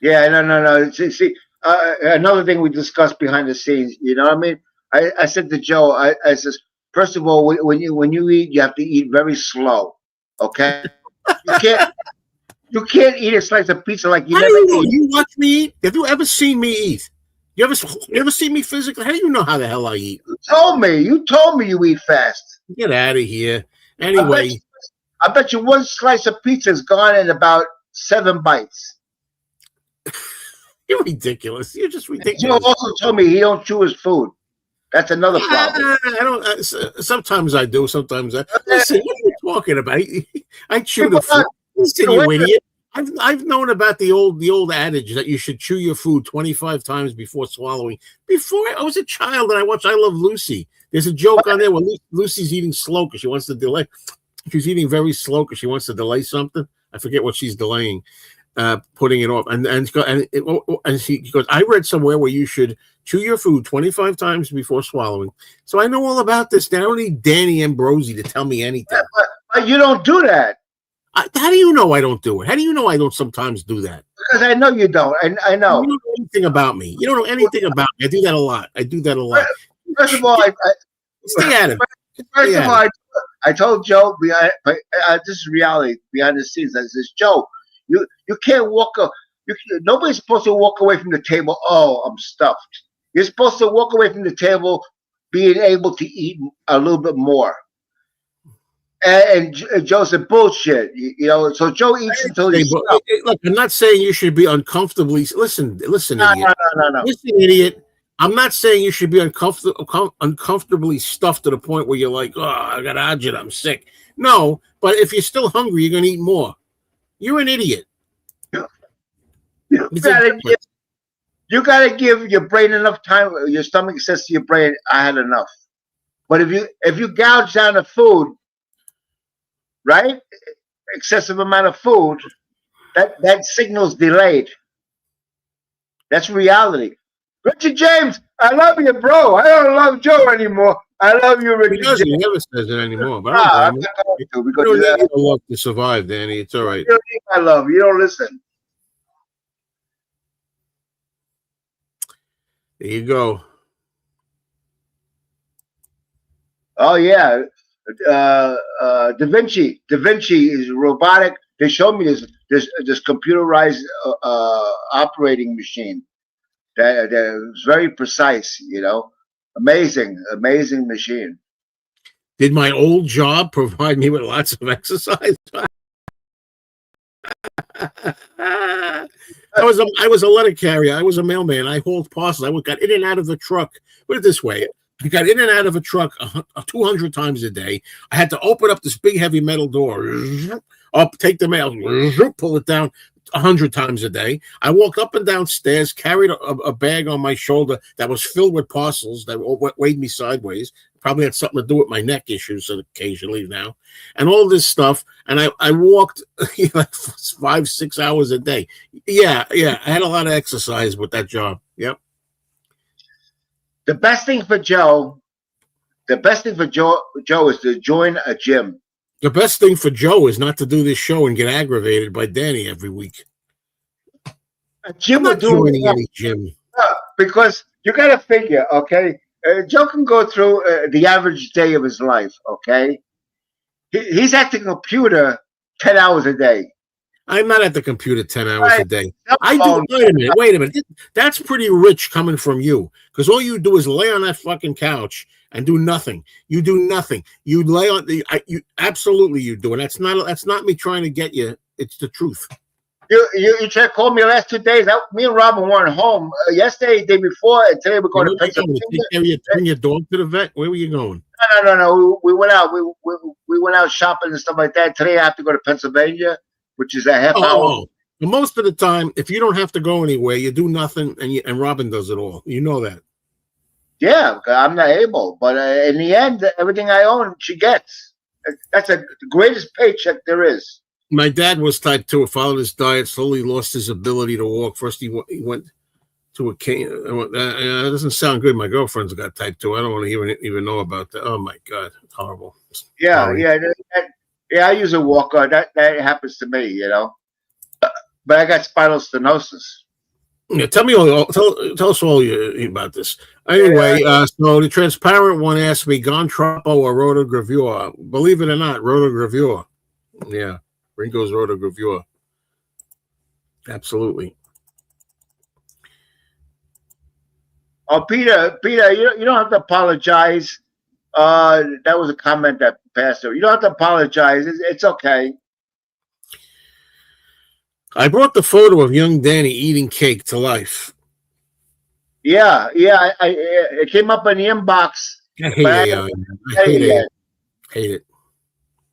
Yeah, no. See, another thing we discussed behind the scenes. You know what I mean? I said to Joe, I says, first of all, when you eat, you have to eat very slow. Okay? You can't eat a slice of pizza like you never eat. You watch me eat? Have you ever seen me eat? You ever seen me physically? How do you know how the hell I eat? You told me you eat fast. Get out of here. Anyway. I bet you one slice of pizza is gone in about 7 bites. You're ridiculous. You're just ridiculous. Joe also told me he don't chew his food. That's another problem. I don't. Sometimes I do. Sometimes I. Listen, what are you talking about? I chew the food. Listen, you idiot. I've known about the old adage that you should chew your food 25 times before swallowing. Before I was a child and I watched I Love Lucy. There's a joke on there where Lucy's eating slow because she wants to delay. She's eating very slow because she wants to delay something. I forget what she's delaying, putting it off. And she goes, I read somewhere where you should chew your food 25 times before swallowing. So I know all about this. I don't need Danny Ambrosi to tell me anything. But you don't do that. How do you know I don't do it? How do you know I don't sometimes do that? Because I know you don't. I know. You don't know anything about me. You don't know anything about me. I do that a lot. First of all, stay at it. First of all, I told Joe, this is reality behind the scenes. I says, Joe, you can't nobody's supposed to walk away from the table, oh, I'm stuffed. You're supposed to walk away from the table being able to eat a little bit more. And Joe said, bullshit. So Joe eats until he's stuffed. Look, I'm not saying you should be uncomfortably. Listen, no, idiot. No. Listen, idiot. I'm not saying you should be uncomfortably stuffed to the point where you're like, oh, I got agita, I'm sick. No, but if you're still hungry, you're going to eat more. You're an idiot. You got to give your brain enough time. Your stomach says to your brain, I had enough. But if you gouge down the food, right, excessive amount of food, that signal's delayed. That's reality. Richard James, I love you, bro. I don't love Joe anymore. I love you, He Richard doesn't. He James. never says it anymore. But I Nah, don't I'm blame him. not going to You because don't need your love to survive, Danny. It's all right. you don't need my love. You don't listen. There you go. Oh yeah, Da Vinci. Da Vinci is robotic. They showed me this computerized operating machine that is very precise. You know, amazing machine. Did my old job provide me with lots of exercise? I was a letter carrier. I was a mailman. I hauled parcels. I got in and out of the truck. Put it this way: I got in and out of a truck 200 times a day. I had to open up this big heavy metal door, up, take the mail, pull it down 100 times a day. I walked up and down stairs, carried a bag on my shoulder that was filled with parcels that weighed me sideways. Probably had something to do with my neck issues occasionally now, and all this stuff. And I walked like 5-6 hours a day. Yeah. I had a lot of exercise with that job. Yep. The best thing for Joe is to join a gym. The best thing for Joe is not to do this show and get aggravated by Danny every week. A gym I'm will not do joining any gym. because you got to figure, okay. Joe can go through the average day of his life, okay? He's at the computer 10 hours a day. I'm not at the computer 10 hours a day. I do. phone. Wait a minute. That's pretty rich coming from you, because all you do is lay on that fucking couch and do nothing. You do nothing. You lay on the. You absolutely you do, and that's not me trying to get you. It's the truth. You tried to call me the last 2 days. Me and Robin weren't home yesterday, day before, and today we're going to Pennsylvania. Bring your dog to the vet. Where were you going? No. We went out. We went out shopping and stuff like that. Today I have to go to Pennsylvania, which is a half hour. Most of the time, if you don't have to go anywhere, you do nothing, and Robin does it all. You know that. Yeah, I'm not able. But in the end, everything I own, she gets. That's the greatest paycheck there is. My dad was type 2, followed his diet, slowly lost his ability to walk. First, he went to a cane. That doesn't sound good. My girlfriend's got type 2. I don't want to even know about that. Oh, my God. It's horrible. Yeah. I use a walker. That happens to me, you know. But I got spinal stenosis. Yeah, tell us all about this. Anyway, so the transparent one asked me, Gontrapo or rotogravure? Believe it or not, rotogravure. Yeah. Ringo's rotogravure. Absolutely. Oh, Peter, you don't have to apologize. That was a comment that passed over. You don't have to apologize. It's okay. I brought the photo of young Danny eating cake to life. Yeah. It came up in the inbox. I hate it.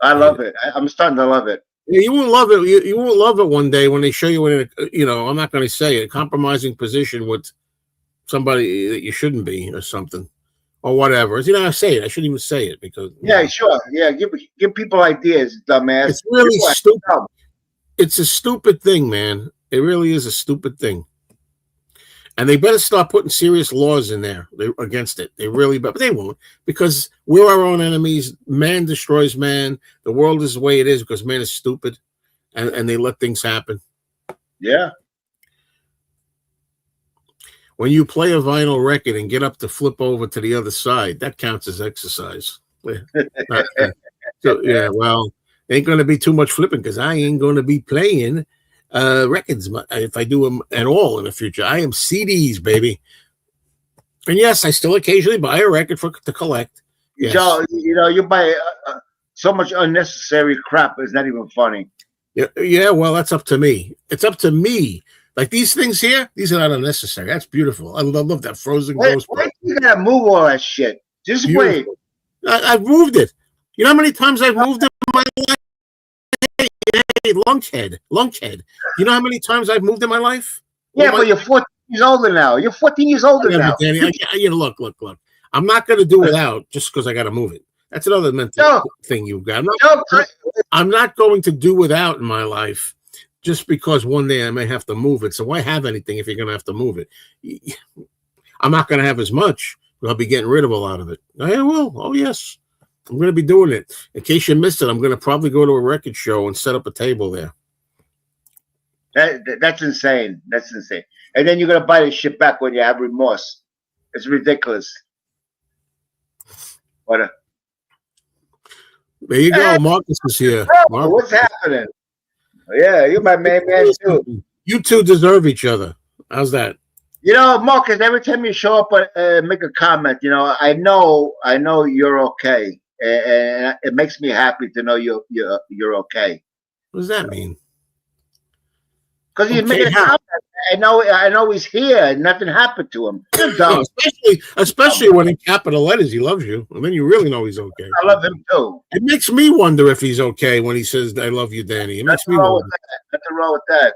I love it. I'm starting to love it. Yeah, you won't love it. You won't love it one day when they show you in a, I'm not going to say it, compromising position with somebody that you shouldn't be or something or whatever. I say it. I shouldn't even say it because. Yeah, sure. Yeah, give people ideas, dumbass. It's really stupid. It's a stupid thing, man. It really is a stupid thing. And they better start putting serious laws in there against it. They really, but they won't, because we're our own enemies. Man destroys man. The world is the way it is because man is stupid, and they let things happen. Yeah. When you play a vinyl record and get up to flip over to the other side, that counts as exercise. Yeah, well, ain't going to be too much flipping because I ain't going to be playing records if I do them at all in the future. I am CDs, baby. And yes, I still occasionally buy a record to collect. Yes. Joe, you buy so much unnecessary crap. It's not even funny. Yeah. Well, that's up to me. It's up to me. Like these things here, these are not unnecessary. That's beautiful. I love that Frozen Ghost. Wait, you gotta move all that shit. Just wait. I've moved it. You know how many times I've moved it in my life? Hey, lunkhead. You know how many times I've moved in my life? Yeah, but you're 14 years older now. You're 14 years older now. Danny, look. I'm not going to do without just because I got to move it. That's another mental thing you've got. I'm not going to do without in my life just because one day I may have to move it. So why have anything if you're going to have to move it? I'm not going to have as much, but I'll be getting rid of a lot of it. I will. Oh, yes. I'm going to be doing it. In case you missed it, I'm going to probably go to a record show and set up a table there. That's insane. That's insane. And then you're gonna buy this shit back when you have remorse. It's ridiculous. What? There you go. Marcus is here. Oh, what's happening? Yeah, you're my main man too. You two deserve each other. How's that? You know, Marcus, every time you show up and make a comment, you know, I know you're okay, and it makes me happy to know you're okay. What does that mean? Because he's making a comment. I know he's here, and nothing happened to him. No, especially when in capital letters, he loves you, and then you really know he's okay. I love him too. It makes me wonder if he's okay when he says, "I love you, Danny." It makes me wonder. Nothing wrong with that.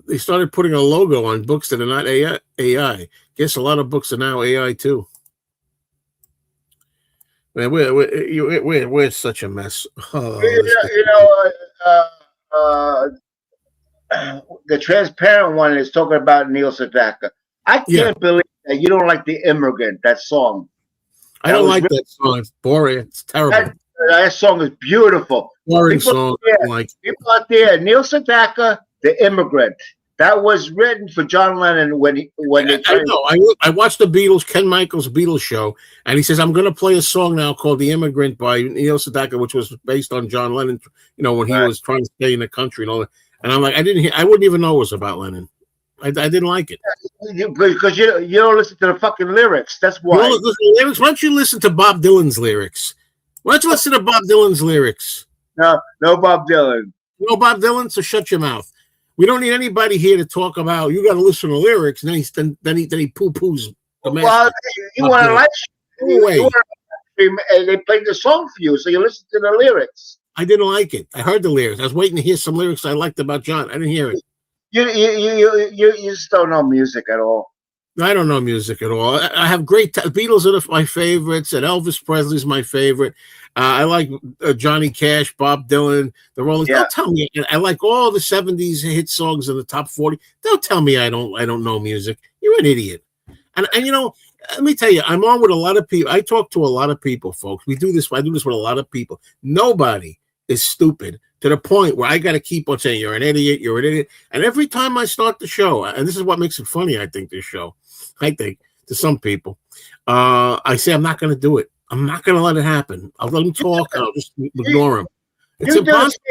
They started putting a logo on books that are not AI. Guess a lot of books are now AI too. Man, we're such a mess. Oh, the transparent one is talking about Neil Sedaka. I can't believe that you don't like The Immigrant, that song. I don't like that song. It's boring. It's terrible. That song is beautiful. Boring song. People out there, Neil Sedaka, The Immigrant. That was written for John Lennon when they. I know. I watched the Beatles, Ken Michaels' Beatles show, and he says, "I'm going to play a song now called The Immigrant by Neil Sedaka, which was based on John Lennon. You know, when he was trying to stay in the country and all that." And I'm like, I wouldn't even know it was about Lennon. I didn't like it. Because you don't listen to the fucking lyrics. That's why. You don't listen to lyrics? Why don't you listen to Bob Dylan's lyrics? Why don't you listen to Bob Dylan's lyrics? No Bob Dylan. No Bob Dylan, so shut your mouth. We don't need anybody here to talk about. You got to listen to lyrics, and then he poo-poos. Well, you want to like? They played the song for you, so you listen to the lyrics. I didn't like it. I heard the lyrics. I was waiting to hear some lyrics I liked about John. I didn't hear it. You just don't know music at all. I don't know music at all. I have great Beatles are my favorites, and Elvis Presley's my favorite. I like Johnny Cash, Bob Dylan, the Rolling. Yeah. Don't tell me I like all the '70s hit songs in the top 40. Don't tell me I don't know music. You're an idiot. And you know, let me tell you, I'm on with a lot of people. I talk to a lot of people, folks. I do this with a lot of people. Nobody is stupid to the point where I got to keep on saying you're an idiot. And every time I start the show, and this is what makes it funny, I think this show. I think to some people, I say I'm not going to do it. I'm not going to let it happen. I'll let them talk. And I'll just ignore them. It's impossible.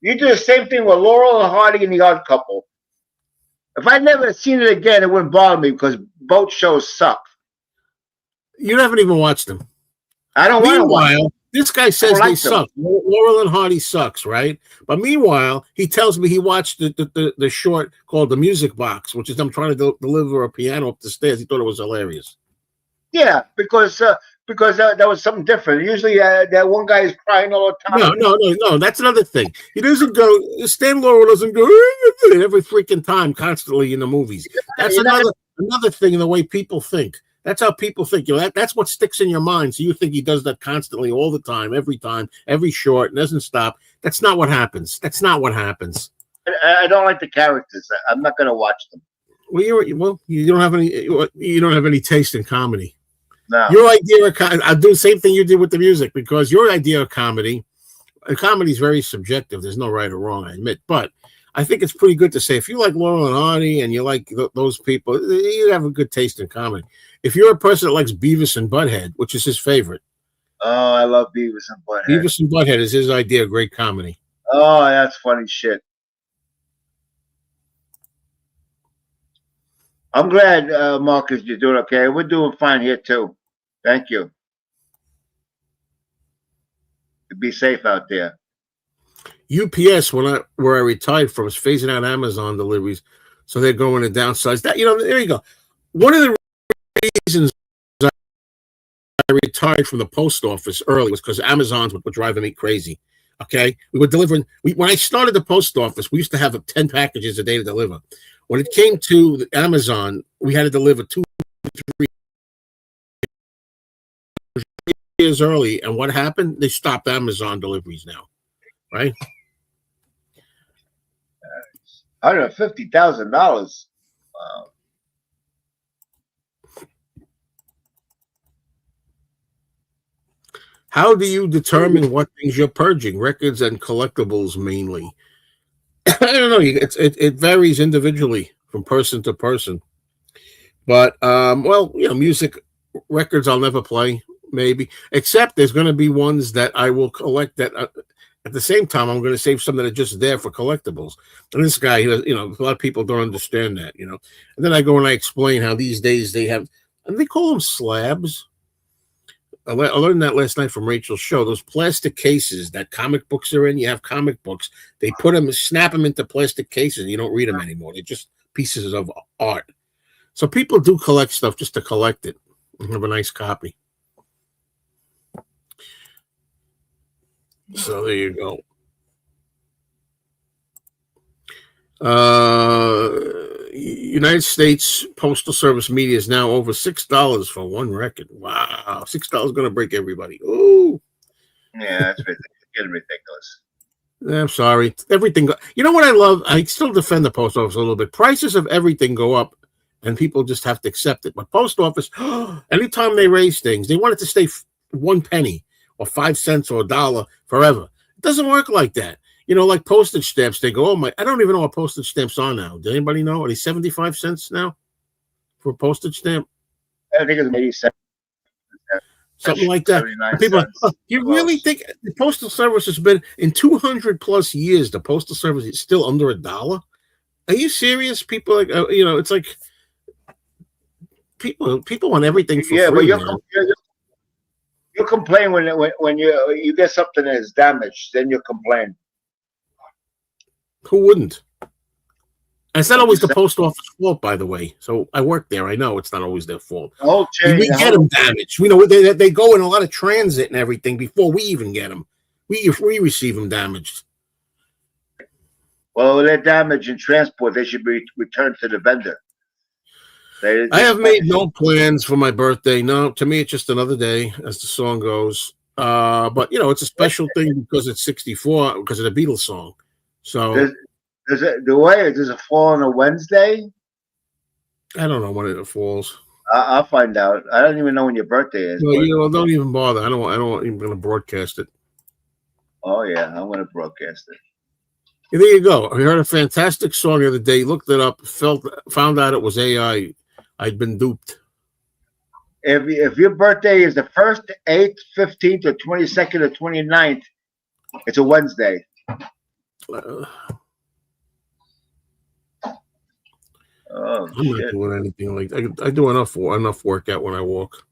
You do the same thing with Laurel and Hardy and The Odd Couple. If I'd never seen it again, it wouldn't bother me because both shows suck. You haven't even watched them. I don't want to watch them. This guy says they suck. Laurel and Hardy sucks, right? But meanwhile, he tells me he watched the short called The Music Box, which is them trying to deliver a piano up the stairs. He thought it was hilarious. Yeah, because that was something different. Usually that one guy is crying all the time. No. That's another thing. He doesn't go, Stan Laurel doesn't go every freaking time constantly in the movies. That's another thing in the way people think. That's how people think. You know, that's what sticks in your mind. So you think he does that constantly, all the time, every short, and doesn't stop. That's not what happens. I don't like the characters. I'm not going to watch them. Well, you don't have any taste in comedy. No. Your idea of I'll do the same thing you did with the music, because your idea of comedy is very subjective. There's no right or wrong, I admit, but I think it's pretty good to say if you like Laurel and Hardy and you like those people, you have a good taste in comedy. If you're a person that likes Beavis and Butthead, which is his favorite. Oh, I love Beavis and Butthead. Beavis and Butthead is his idea of great comedy. Oh, that's funny shit. I'm glad, Marcus, you're doing okay. We're doing fine here, too. Thank you. Be safe out there. UPS, where I retired from, is phasing out Amazon deliveries, so they're going to downsize. That, there you go. One of the reasons I retired from the post office early was because Amazons were driving me crazy. Okay, we were delivering. When I started the post office, we used to have 10 packages a day to deliver. When it came to Amazon, we had to deliver 2 to 3 years early. And what happened? They stopped Amazon deliveries now, right? $150,000. Wow. How do you determine what things you're purging? Records and collectibles mainly. I don't know. It varies individually from person to person. But well, music records I'll never play, maybe. Except there's going to be ones that I will collect that. At the same time, I'm going to save some that are just there for collectibles. And this guy, a lot of people don't understand that, And then I go and I explain how these days they have, and they call them slabs. I learned that last night from Rachel's show. Those plastic cases that comic books are in, you have comic books. They put them, snap them into plastic cases. You don't read them anymore. They're just pieces of art. So people do collect stuff just to collect it and have a nice copy. So there you go. United States Postal Service media is now over $6 for one record. Wow, $6 going to break everybody. Ooh, Yeah, it's getting ridiculous. I'm sorry. Everything. You know what I love? I still defend the post office a little bit. Prices of everything go up, and people just have to accept it. But post office, anytime they raise things, they want it to stay 1 penny or 5 cents or $1 forever. It doesn't work like that. Like postage stamps, they go, I don't even know what postage stamps are now. Does anybody know? Are they 75 cents now for a postage stamp? I think it's maybe something like that. People, you really think the Postal Service has been in 200 plus years? The Postal Service is still under $1? Are you serious? People it's like people want everything for free. But you'll complain when you get something that is damaged, then you'll complain. Who wouldn't? And it's not always the post office fault, by the way. So I work there. I know it's not always their fault. We get them damaged. We know they go in a lot of transit and everything before we even get them. We receive them damaged. Well, they're damaged in transport. They should be returned to the vendor. I have made no plans for my birthday. No, to me, it's just another day, as the song goes. But it's a special thing because it's 64 because of the Beatles song. So does it fall on a Wednesday? I don't know when it falls. I'll find out. I don't even know when your birthday is. Well, don't even bother. I don't even going to broadcast it. Oh yeah, I'm going to broadcast it. Yeah, there you go. I heard a fantastic song the other day. Looked it up. Found out it was AI. I'd been duped. If your birthday is the 1st, 8th, 15th, or 22nd, or 29th, it's a Wednesday. I'm not doing anything like that. I do enough workout when I walk.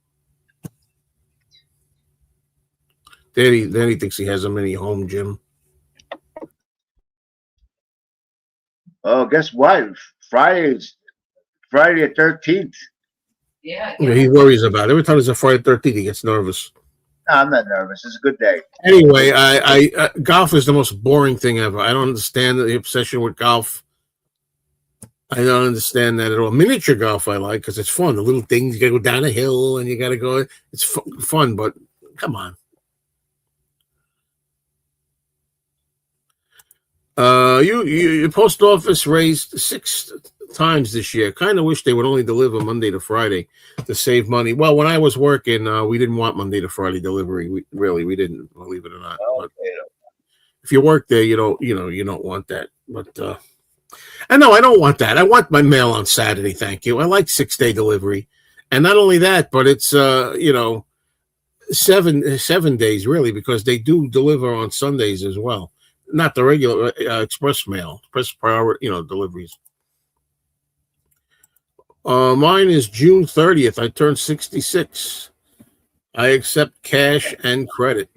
Daddy thinks he has a mini home gym. Oh, guess what? Friday the 13th. Yeah. He worries about it. Every time there's a Friday 13th, he gets nervous. No, I'm not nervous. It's a good day. Anyway, I golf is the most boring thing ever. I don't understand the obsession with golf. I don't understand that at all. Miniature golf I like because it's fun. The little things, you got to go down a hill and you got to go. It's fun, but come on. Your post office raised 6 times this year. Kind of wish they would only deliver Monday to Friday to save money. Well, when I was working, we didn't want Monday to Friday delivery. We didn't, believe it or not. Oh, but if you work there, you don't want that. But I know I don't want that. I want my mail on Saturday. Thank you. I like 6-day delivery, and not only that, but it's 7 days really because they do deliver on Sundays as well. Not the regular express mail, express priority, deliveries. Mine is June 30th. I turned 66. I accept cash and credit.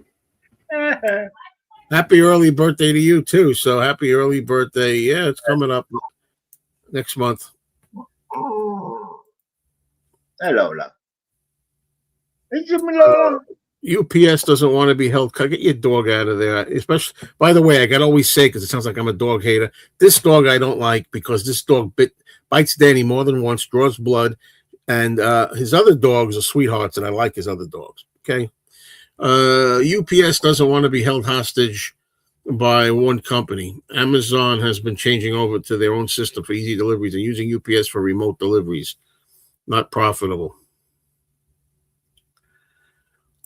Happy early birthday to you too. So happy early birthday. Yeah, it's coming up next month. Hello. UPS doesn't want to be held. Get your dog out of there. Especially, by the way, I got to always say because it sounds like I'm a dog hater. This dog I don't like because this dog bites Danny more than once, draws blood, and his other dogs are sweethearts, and I like his other dogs. Okay, UPS doesn't want to be held hostage. by one company. Amazon has been changing over to their own system for easy deliveries and using UPS for remote deliveries. Not profitable.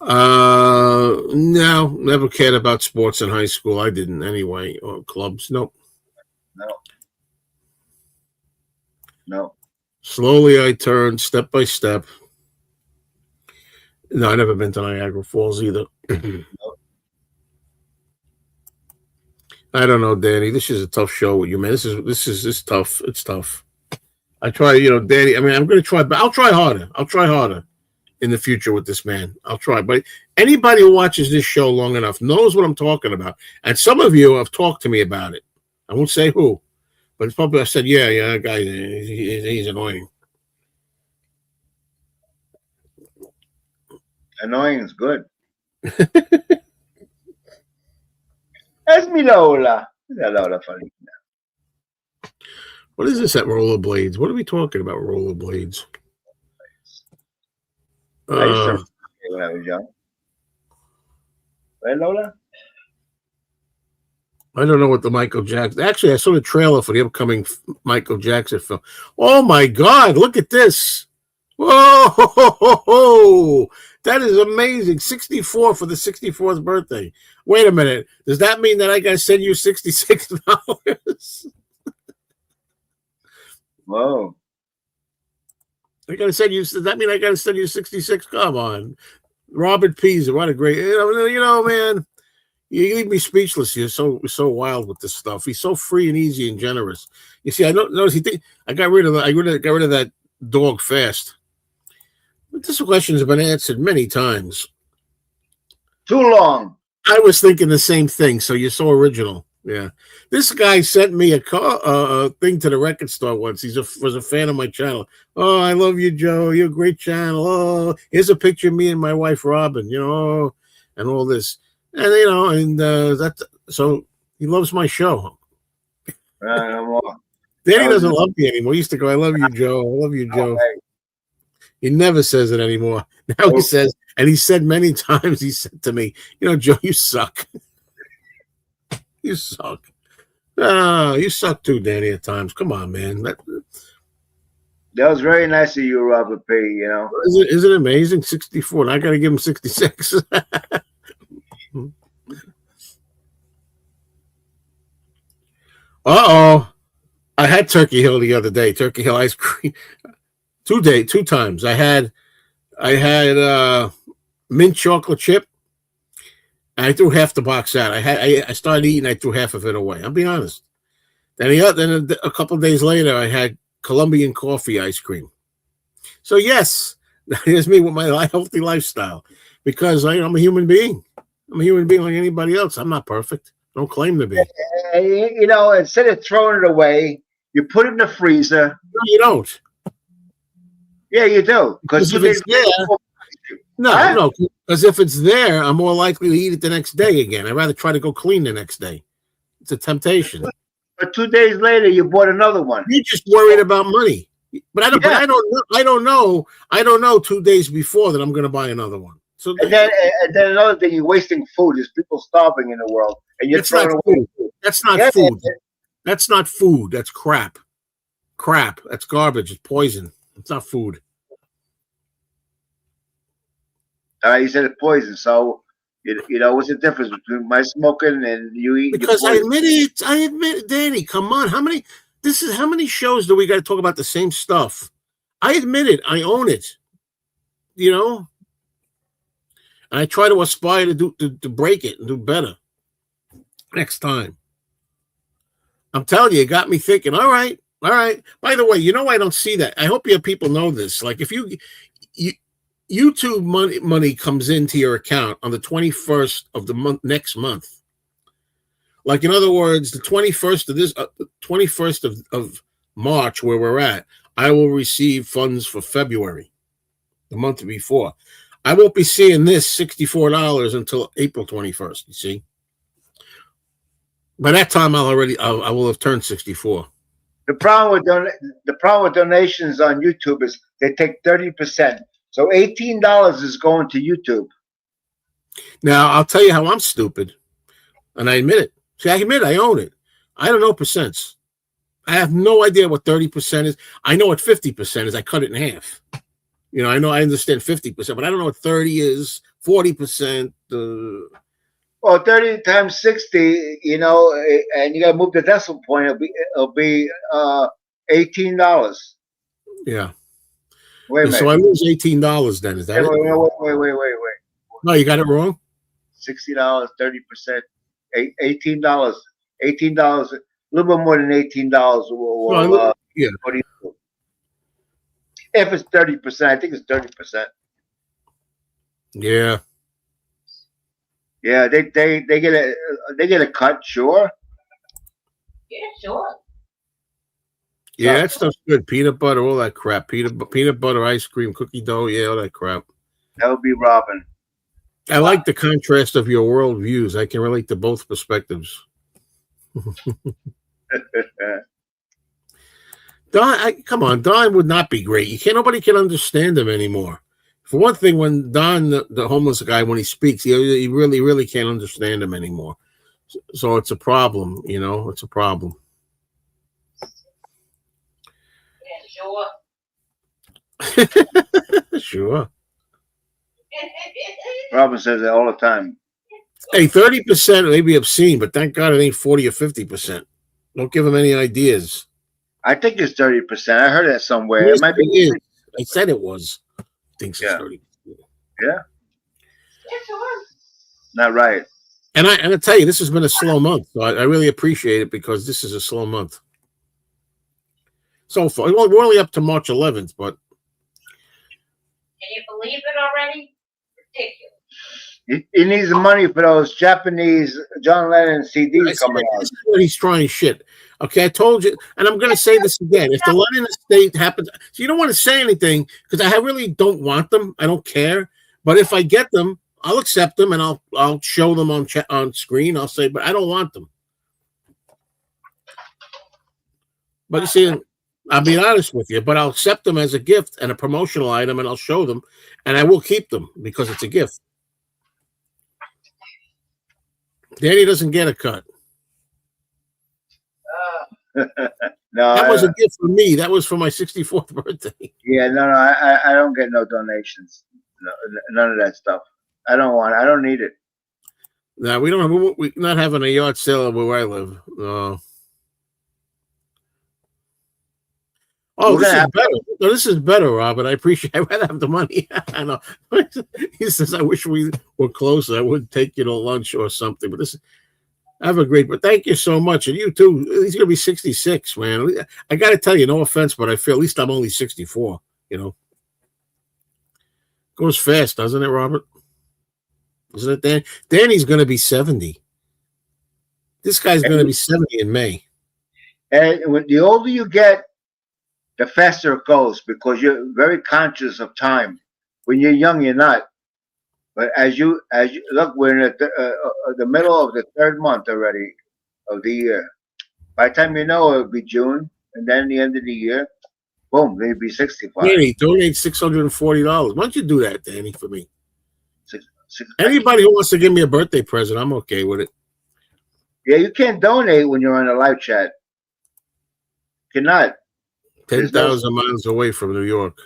No, never cared about sports in high school. I didn't anyway, or clubs. Nope. No. Slowly I turned step by step. No, I never been to Niagara Falls either. I don't know, Danny. This is a tough show with you, man. This is tough. It's tough. I try, Danny. I mean, I'm going to try, but I'll try harder. I'll try harder in the future with this man. I'll try. But anybody who watches this show long enough knows what I'm talking about. And some of you have talked to me about it. I won't say who, but it's probably I said, yeah, that guy, he's annoying. Annoying is good. That's me, Lola. Lola funny. What is this at rollerblades? What are we talking about, rollerblades? I used to when I was young. Right, Lola? I don't know what the Michael Jackson. Actually, I saw the trailer for the upcoming Michael Jackson film. Oh my God! Look at this! Whoa! That is amazing. 64 for the 64th birthday. Wait a minute. Does that mean that I got to send you $66? Whoa! I got to send you. Does that mean I got to send you 66? Come on, Robert Pease. What a great. Man. You leave me speechless. You're so wild with this stuff. He's so free and easy and generous. You see, I don't notice he think I got rid of that dog fast. But this question has been answered many times. Too long. I was thinking the same thing. So you're so original. Yeah. This guy sent me a thing to the record store once. He was a fan of my channel. Oh, I love you, Joe. You're a great channel. Oh, here's a picture of me and my wife, Robin, and all this. And, so he loves my show. No more. Danny doesn't love me anymore. He used to go, I love you, Joe. I love you, Joe. Okay. He never says it anymore. Now he says, and he said many times, he said to me, Joe, you suck. You suck. You suck too, Danny, at times. Come on, man. That was very nice of you, Robert P. Isn't it amazing? 64. And I got to give him 66. Uh-oh. I had Turkey Hill the other day. Turkey Hill ice cream. 2 times. I had mint chocolate chip. And I threw half the box out. I started eating. I threw half of it away. I'll be honest. Then a couple of days later, I had Colombian coffee ice cream. So yes, here's me with my healthy lifestyle, because I'm a human being. I'm a human being like anybody else. I'm not perfect. Don't claim to be. Instead of throwing it away, you put it in the freezer. No, you don't. Yeah, you do. Because if it's there, no. Because if it's there, I'm more likely to eat it the next day again. I'd rather try to go clean the next day. It's a temptation. But 2 days later, you bought another one. You're just worried about money. But I don't. Yeah. But I don't know 2 days before that I'm going to buy another one. So and then another thing, you're wasting food. There's people starving in the world, and you're throwing away food. That's not food. That's not food. That's crap. Crap. That's garbage. It's poison. It's not food. You said it's poison. So, what's the difference between my smoking and you eating? Because I admit it, Danny. Come on. How many shows do we got to talk about the same stuff? I admit it. I own it. And I try to aspire to break it and do better next time. I'm telling you, it got me thinking. All right. By the way, I don't see that. I hope your people know this. Like if you YouTube money comes into your account on the 21st of the month next month. Like in other words, the 21st of this 21st of March, where we're at, I will receive funds for February, the month before. I won't be seeing this $64 until April 21st. You see, by that time I will have turned 64. The problem with donations on YouTube is they take 30%. So $18 is going to YouTube. Now I'll tell you how I'm stupid, and I admit it. See, I admit I own it. I don't know percents. I have no idea what 30% is. I know what 50% is. I cut it in half. You know, I understand 50%, but I don't know what 30 is, 40%. Well, 30 times 60, you know, and you got to move the decimal point. It'll be $18. Yeah. Wait a minute. So I lose $18 then. Is that wait, it? wait. No, you got it wrong. $60, 30%, $18. $18, a little bit more than $18 will yeah. If it's 30%, I think it's 30%. Yeah. Yeah, they get a cut, sure. Yeah, sure. Yeah, that stuff's good. Peanut butter, all that crap. Peanut butter, ice cream, cookie dough, yeah, all that crap. That would be Robin. I like the contrast of your world views. I can relate to both perspectives. Don, come on, Don would not be great. Nobody can understand him anymore. For one thing, when Don, the homeless guy, when he speaks, he really, really can't understand him anymore. So it's a problem, you know. It's a problem. Yeah, sure. Sure. Robin says that all the time. Hey, 30% may be obscene, but thank God it ain't 40 or 50%. Don't give him any ideas. I think it's 30%. I heard that somewhere. Yes, it might be. it is. I said it was. Thinks it's 30. Yeah. Yeah, sure. Not right. And I tell you, this has been a slow month. So I really appreciate it because this is a slow month. So far, we're only up to March 11th, but. Can you believe it already? Ridiculous. He needs the money for those Japanese John Lennon CDs coming out. This is what he's trying shit. Okay, I told you, and I'm going to say this again. If the Lennon estate happens, so you don't want to say anything because I really don't want them. I don't care. But if I get them, I'll accept them and I'll show them on screen. I'll say, but I don't want them. But you see, I'll be honest with you. But I'll accept them as a gift and a promotional item, and I'll show them, and I will keep them because it's a gift. Danny doesn't get a cut. No, that was a gift for me. That was for my 64th birthday. Yeah, no, I don't get no donations. No, none of that stuff. I don't need it. No, we don't. We're not having a yard sale where I live. No. Oh, this is better. No, this is better, Robert. I appreciate. I'd rather have the money. I know. He says, "I wish we were closer. I would take you to lunch or something." But this, have a great. But thank you so much, and you too. He's gonna be 66, man. I got to tell you, no offense, but I feel at least I'm only 64. You know, goes fast, doesn't it, Robert? Isn't it, Dan? Danny's gonna be 70. This guy's gonna be 70 in May. And when the older you get, the faster it goes because you're very conscious of time. When you're young, you're not. But as you look, we're in the middle of the third month already of the year. By the time you know, it'll be June, and then the end of the year, boom, they'll be 65. Danny, donate $640. Why don't you do that, Danny, for me? Six, Anybody who wants to give me a birthday present, I'm okay with it. Yeah, you can't donate when you're on a live chat. You cannot. 10,000 miles away from New York.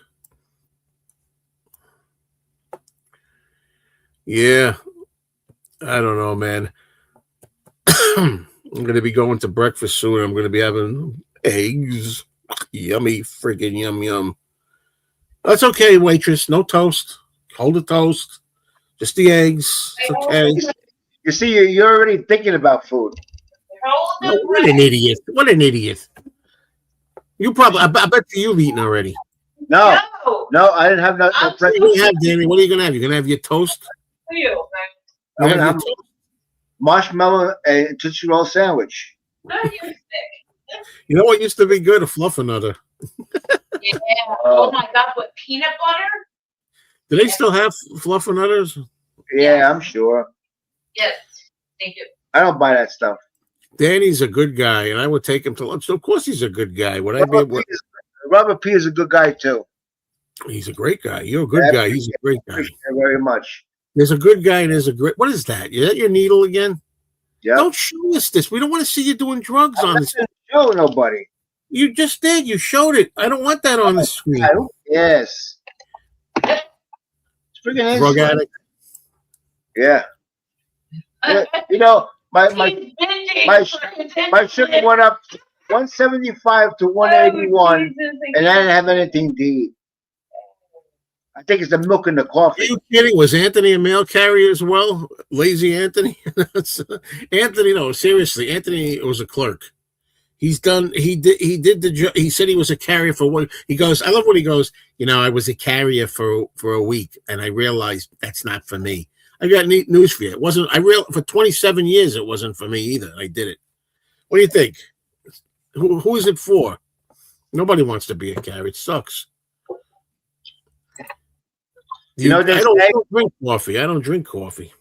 Yeah. I don't know, man. I'm going to be going to breakfast soon. I'm going to be having eggs. Yummy, freaking yum, yum. That's okay, waitress. No toast. Hold the toast. Just the eggs. It's okay. You see, you're already thinking about food. Oh, what an idiot. What an idiot. You probably, I bet you've eaten already. No, I didn't have no What are you going to have, Danny? What are you going to have? You're going to have your toast? You. I'm gonna have marshmallow and Tootsie Roll sandwich. You know what used to be good? A fluffernutter. Yeah. Oh my God, with peanut butter? Do they still have fluffernutters? Yeah, I'm sure. Yes, they do. I don't buy that stuff. Danny's a good guy, and I would take him to lunch. So of course he's a good guy. Would I be? Robert P is a good guy too. He's a great guy. You're a good guy. He's a great guy. Very much. There's a good guy and there's a great. What is that? Is that your needle again? Yeah. Don't show us this. We don't want to see you doing drugs on this. Show nobody. You just did. You showed it. I don't want that on the screen. Yes. It's freaking Drug insulin. addict. Yeah. Yeah, you know, my sugar went up 175 to 181, and I didn't have anything to eat. I think it's the milk in the Are coffee. you kidding? Was Anthony a mail carrier as well? Lazy Anthony? Anthony, no, seriously. Anthony was a clerk. He did the job. He said he was a carrier for one. He goes, I love what he goes, I was a carrier for a week, and I realized that's not for me. I got neat news for you. It wasn't, for 27 years, it wasn't for me either. I did it. What do you think? Who is it for? Nobody wants to be a carrier. It sucks. I don't drink coffee. I don't drink coffee.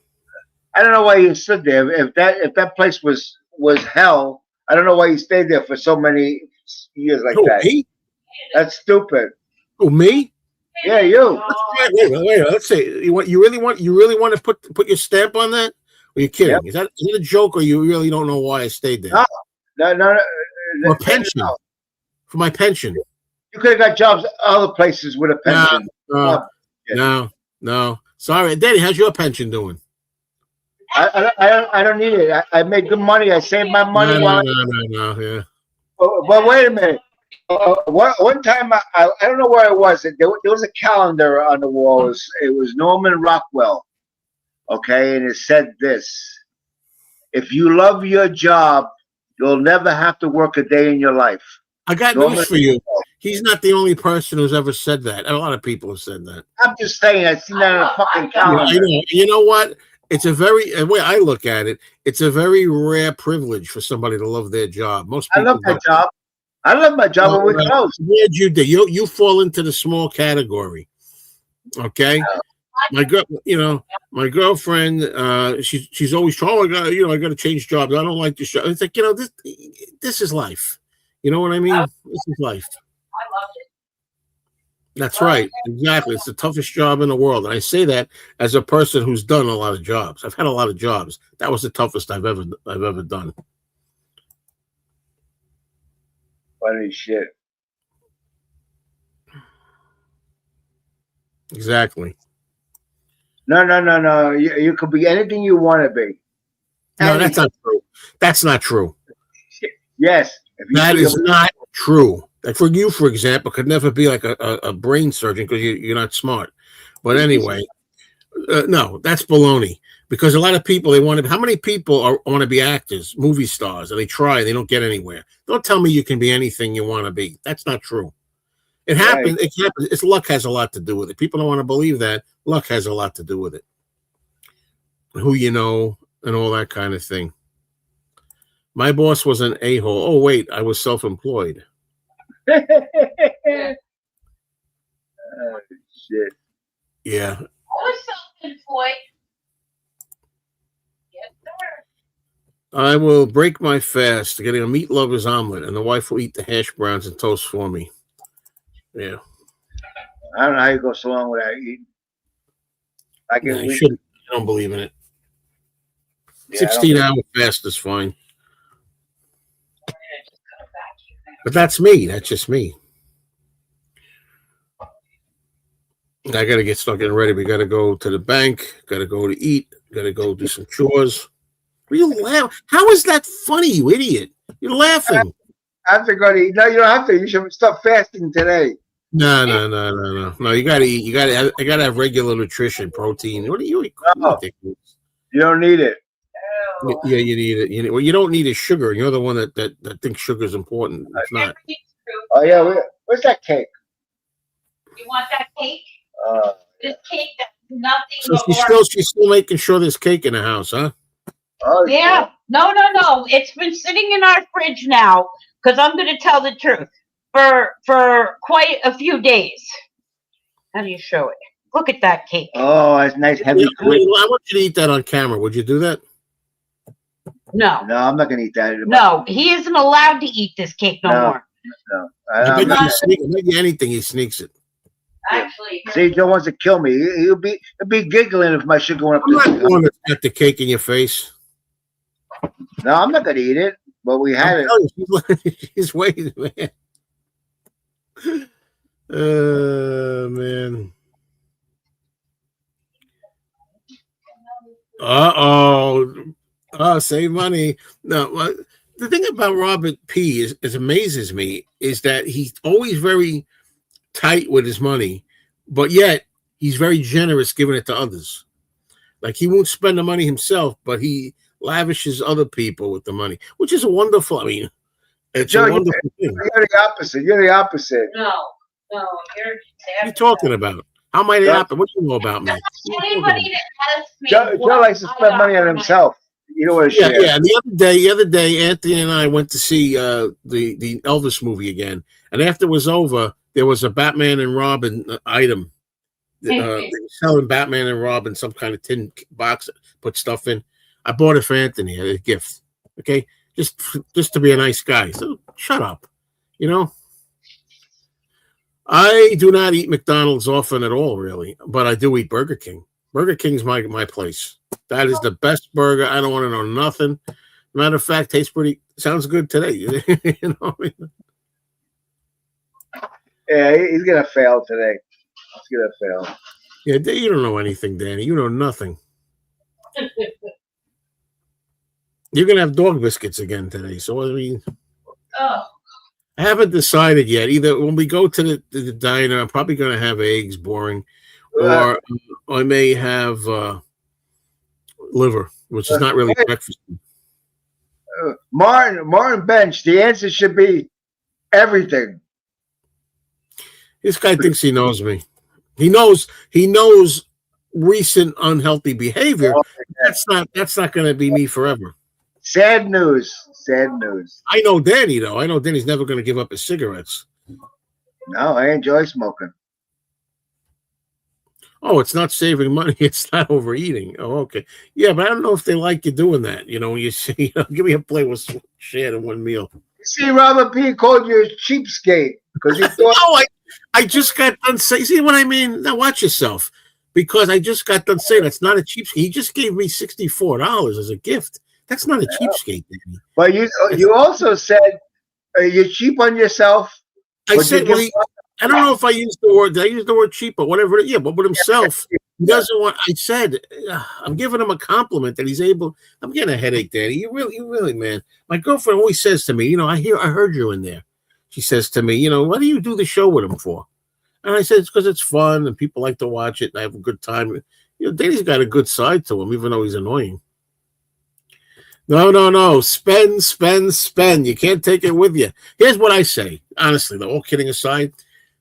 I don't know why you stood there. If that place was hell, I don't know why you stayed there for so many years like that. Me? That's stupid. Oh, me? Yeah, you. Wait. Let's see. You really want to put your stamp on that? Are you kidding? Yep. Is that a joke, or you really don't know why I stayed there? No. For pension. For my pension. You could have got jobs other places with a pension. No. Sorry, Daddy. How's your pension doing? I don't need it. I make good money. I save my money. No. Yeah. But wait a minute. One time, I don't know where it was. There was a calendar on the wall. It was Norman Rockwell. Okay, and it said this: if you love your job, you'll never have to work a day in your life. I got news for you. He's not the only person who's ever said that. A lot of people have said that. I'm just saying. I've seen that on a fucking calendar. You know what? It's the way I look at it, it's a very rare privilege for somebody to love their job. Most people I love my job. I love my job. When we close. Where'd you do? You fall into the small category. Okay. My girlfriend, she's always trying. I got to change jobs. I don't like this job. It's like, this is life. You know what I mean? This is life. I loved it. That's right. Exactly. It's the toughest job in the world. And I say that as a person who's done a lot of jobs. I've had a lot of jobs. That was the toughest I've ever done. Funny shit. Exactly. No. You could be anything you want to be. No, that's not true. That's not true. Yes. That is not true. Like for you, for example, could never be like a brain surgeon because you're not smart. But anyway, no, that's baloney. Because a lot of people, how many people want to be actors, movie stars, and they try and they don't get anywhere. Don't tell me you can be anything you want to be. That's not true. It happens. Right. It happens. It's luck has a lot to do with it. People don't want to believe that. Luck has a lot to do with it. Who you know and all that kind of thing. My boss was an a-hole. Oh, wait, I was self-employed. Oh, shit. Yeah. I was self-employed. Yes, sir. I will break my fast getting a meat lover's omelet, and the wife will eat the hash browns and toast for me. Yeah. I don't know how you go so long without eating. I don't believe in it. Yeah, 16-hour fast is fine. But that's me. That's just me. I got to get stuck getting ready. We got to go to the bank. Got to go to eat. Got to go do some chores. Are you laughing? How is that funny, you idiot? You're laughing. I have to go to eat. No, you don't have to. You should stop fasting today. No. You got to eat. I got to have regular nutrition, protein. What are you? No, you don't need it. Yeah, you need it. Well, you don't need a sugar. You're the one that thinks sugar is important. It's not. Oh yeah, where's that cake? You want that cake? This cake that's nothing. So she's still making sure there's cake in the house, huh? Oh yeah. No. It's been sitting in our fridge now because I'm going to tell the truth for quite a few days. How do you show it? Look at that cake. Oh, it's nice heavy. I want you to eat that on camera. Would you do that? No, I'm not gonna eat that. No, he isn't allowed to eat this cake no more. No, maybe anything he sneaks it. Actually, see, Joe wants to kill me. He'll be giggling if my sugar went up. I'm not the one that's got the cake in your face. No, I'm not gonna eat it. But we had I'm it. telling you, she's waiting, man. Man. Save money. No, the thing about Robert P is amazes me is that he's always very tight with his money, but yet he's very generous giving it to others. Like he won't spend the money himself, but he lavishes other people with the money, which is a wonderful. I mean, it's Joe, a wonderful thing. You're the opposite. You're the opposite. No, you're What are you talking about? How am I the opposite? What do you know about me? Anybody that asks me, Joe likes to spend money on himself. You know what? Yeah. And the other day, Anthony and I went to see the Elvis movie again, and after it was over, there was a Batman and Robin item. They were selling Batman and Robin some kind of tin box, put stuff in. I bought it for Anthony as a gift. Okay, just to be a nice guy. So shut up, you know. I do not eat McDonald's often at all, really, but I do eat Burger King. Burger King's my place. That is the best burger. I don't want to know nothing. Matter of fact, sounds good today. You know. Yeah, he's gonna fail today. He's gonna fail. Yeah, you don't know anything, Danny. You know nothing. You're gonna have dog biscuits again today. So I mean, Oh. I haven't decided yet. Either when we go to the diner, I'm probably gonna have eggs, boring, or I may have liver, which is not really breakfast. Martin Bench. The answer should be everything. This guy thinks he knows me. He knows recent unhealthy behavior. That's not going to be me forever. Sad news. Sad news. I know Danny though. I know Danny's never going to give up his cigarettes. No, I enjoy smoking. Oh, it's not saving money. It's not overeating. Oh, okay. Yeah, but I don't know if they like you doing that. You know, when you say, give me a plate with share in one meal. You see, Robert P. called you a cheapskate because he thought. No, I just got done saying. See what I mean? Now watch yourself, because I just got done saying that's not a cheapskate. He just gave me $64 as a gift. That's not a cheapskate, Danny. But you also said you're cheap on yourself. I said, well, I don't know if I used the word. Did I use the word cheap or whatever? Yeah, but with himself, he doesn't want. I said, I'm giving him a compliment that he's able. I'm getting a headache, Danny. You really, man. My girlfriend always says to me, you know, I heard you in there. She says to me, you know, what do you do the show with him for? And I said, it's because it's fun and people like to watch it and I have a good time. You know, Danny's got a good side to him, even though he's annoying. No. Spend. You can't take it with you. Here's what I say. Honestly, though, all kidding aside,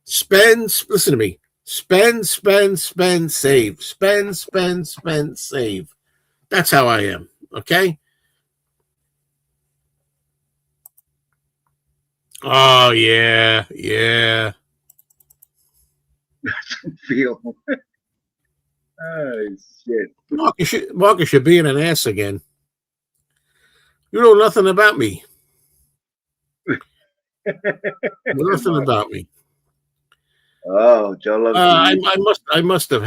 listen to me. Spend, save. Spend, save. That's how I am. Okay? Oh, yeah. Feel. Oh, shit. Marcus, you're being an ass again. You know nothing about me. Nothing about me. Oh, Joe loves I must have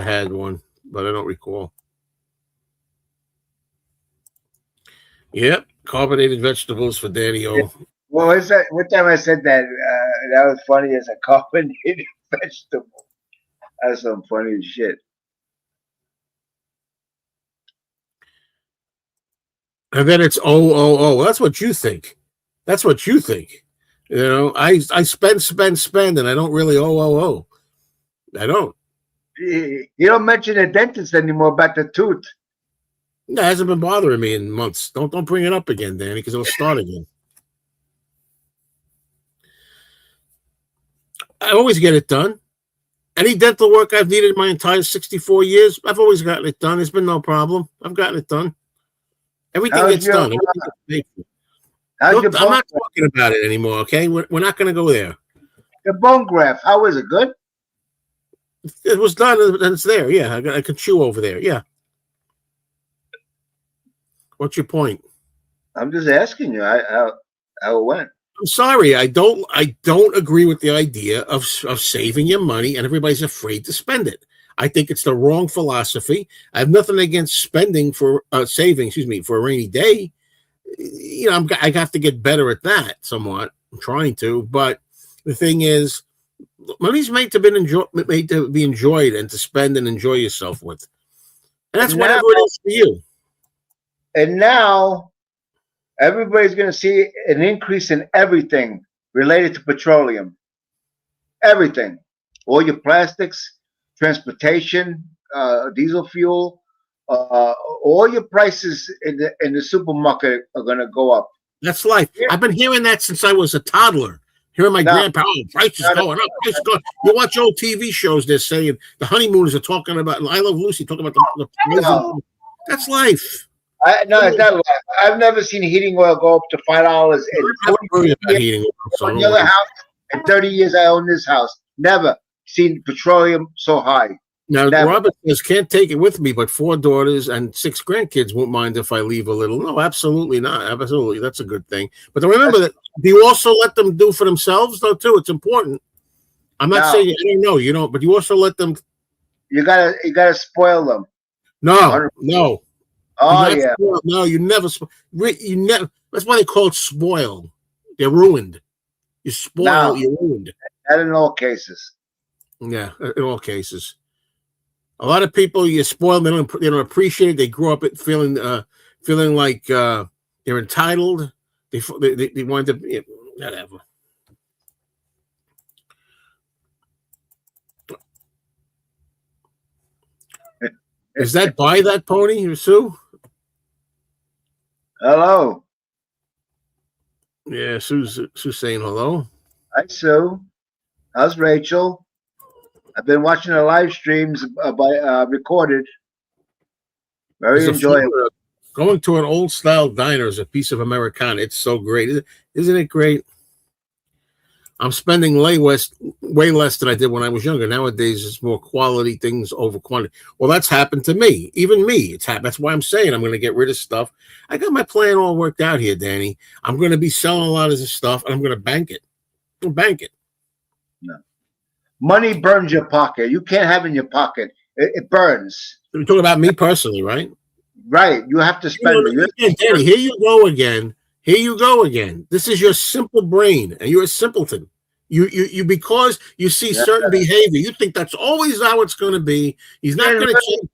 had one, but I don't recall. Yep, carbonated vegetables for Danny O. Well, what's that? What time I said that? That was funny as a carbonated vegetable. That's some funny shit. And then it's oh. That's what you think. You know, I spend, and I don't really oh. I don't. You don't mention the dentist anymore about the tooth. That hasn't been bothering me in months. Don't bring it up again, Danny, because it'll start again. I always get it done. Any dental work I've needed my entire 64 years, I've always gotten it done. There's been no problem. I've gotten it done. Everything gets done. Everything gets paid for. Look, I'm not talking about it anymore, okay? We're not going to go there. The bone graft, how was it? Good? It was done and it's there. Yeah, I can chew over there. Yeah. What's your point? I'm just asking you how it went. I'm sorry. I don't agree with the idea of saving your money and everybody's afraid to spend it. I think it's the wrong philosophy. I have nothing against spending for saving, for a rainy day. You know, I have to get better at that somewhat. I'm trying to, but the thing is, money's made to be enjoyed and to spend and enjoy yourself with, and that's whatever it is for you. And now everybody's going to see an increase in everything related to petroleum. Everything, all your plastics, transportation, diesel fuel, all your prices in the supermarket are going to go up. That's life. I've been hearing that since I was a toddler. Hearing my grandpa, prices going up, prices going. You watch old TV shows, they're saying the honeymooners are talking about, and I Love Lucy talking about the that's life. No, it's not life. I've never seen heating oil go up to $5. On the other house, in 30 years I own this house, never seen petroleum so high. Now, Robert says, can't take it with me, but 4 daughters and 6 grandkids won't mind if I leave a little. No, absolutely not. Absolutely. That's a good thing. But remember that, do you also let them do for themselves, though, too? It's important. I'm not saying, I don't know, you don't, but you also let them. You gotta spoil them. No. Oh, yeah. No, you never. That's why they call it spoil. They're ruined. You spoil, you're ruined. That in all cases. Yeah, in all cases. A lot of people you spoil them, they don't appreciate it. They grow up feeling like they're entitled. They wind up whatever. Is that buy that pony, Sue? Hello. Yeah, Sue's saying hello. Hi, Sue. How's Rachel? I've been watching the live streams recorded. Very enjoyable. Going to an old style diner is a piece of Americana. It's so great. Isn't it great? I'm spending way less than I did when I was younger. Nowadays, it's more quality things over quantity. Well, that's happened to me. Even me. It's happened. That's why I'm saying I'm going to get rid of stuff. I got my plan all worked out here, Danny. I'm going to be selling a lot of this stuff, and I'm going to bank it. Bank it. No. Money burns your pocket. You can't have it in your pocket. It burns. You're talking about me personally, right? Right. You have to spend it. Danny, here you go again. Here you go again. This is your simple brain, and you're a simpleton. You because you see certain behavior, you think that's always how it's going to be. He's not going to change.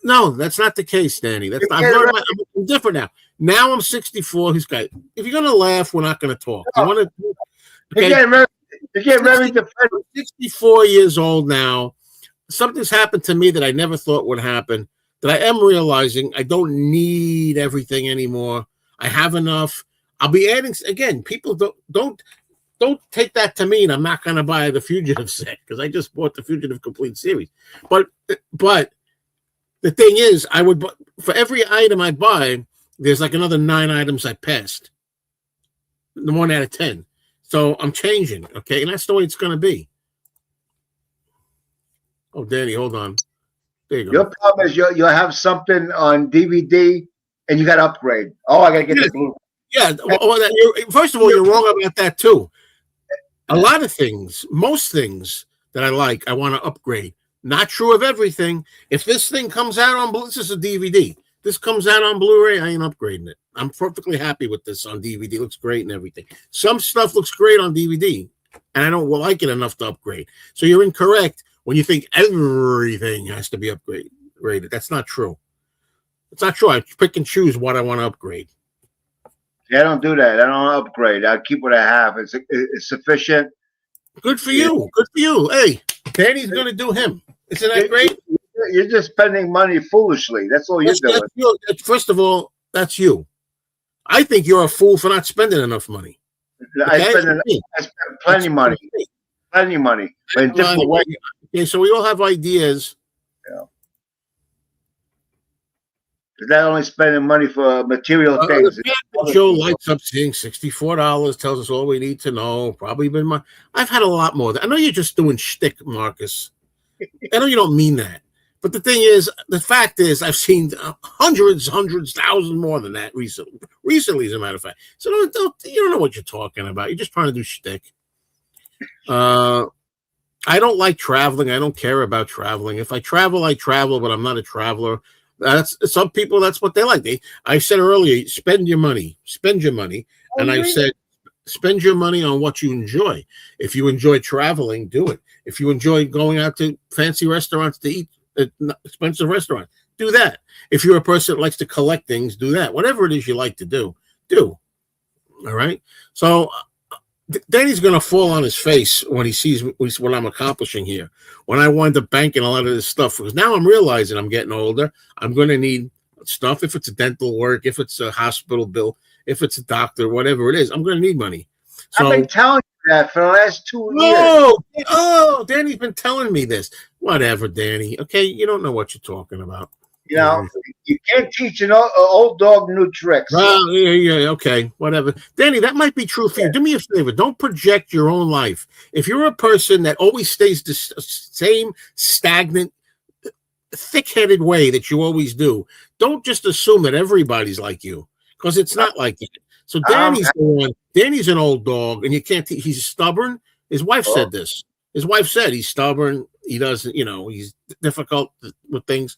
No, that's not the case, Danny. I'm different now. Now I'm 64. He's got. If you're going to laugh, we're not going to talk. You want to? Okay. You get very defensive. 64 years old now. Something's happened to me that I never thought would happen. That I am realizing I don't need everything anymore. I have enough. I'll be adding again. People don't take that to mean I'm not going to buy the Fugitive set because I just bought the Fugitive Complete series. But the thing is, I would for every item I buy, there's like another 9 items I passed. The 1 out of 10. So I'm changing, okay, and that's the way it's going to be. Oh, Danny, hold on. There you go. Your problem is you'll have something on DVD and you got to upgrade. Oh, I got to get the blue. Yeah. First of all, you're wrong about that too. A lot of things, most things that I like, I want to upgrade. Not true of everything. If this thing comes out on this is a DVD. This comes out on Blu-ray, I ain't upgrading it. I'm perfectly happy with this on DVD. It looks great and everything. Some stuff looks great on DVD, and I don't like it enough to upgrade. So you're incorrect when you think everything has to be upgraded. That's not true. It's not true. I pick and choose what I want to upgrade. Yeah, I don't do that. I don't upgrade. I keep what I have. It's sufficient. Good for you. Good for you. Hey, Danny's going to do him. Isn't that great? You're just spending money foolishly. That's all you're doing. First of all, that's you. I think you're a fool for not spending enough money. Okay? I spend plenty of money. Plenty of money. But in different ways. Okay, so we all have ideas. Yeah. It's not only spending money for material things. Joe lights up seeing $64, tells us all we need to know. Probably been I've had a lot more. I know you're just doing shtick, Marcus. I know you don't mean that. But the thing is, the fact is, I've seen hundreds, thousands more than that recently. Recently, as a matter of fact. So you don't know what you're talking about. You're just trying to do shtick. I don't like traveling. I don't care about traveling. If I travel, I travel, but I'm not a traveler. That's some people. That's what they like. I said earlier, spend your money. Spend your money. And I said, spend your money on what you enjoy. If you enjoy traveling, do it. If you enjoy going out to fancy restaurants to eat at expensive restaurants, do that. If you're a person that likes to collect things, do that. Whatever it is you like to do, do. All right. So Danny's going to fall on his face when he sees what I'm accomplishing here. When I wind up banking a lot of this stuff, because now I'm realizing I'm getting older. I'm going to need stuff. If it's a dental work, if it's a hospital bill, if it's a doctor, whatever it is, I'm going to need money. So, I've been telling you that for the last 2 years. Oh, Danny's been telling me this. Whatever, Danny. Okay, you don't know what you're talking about. You know, you can't teach an old dog new tricks. Well, yeah, okay, whatever. Danny, that might be true for you. Do me a favor. Don't project your own life. If you're a person that always stays the same stagnant, thick-headed way that you always do, don't just assume that everybody's like you, because it's not like that. So Danny's the one. Danny's an old dog, and you can't. He's stubborn. His wife said this. His wife said he's stubborn. He doesn't. He's difficult with things.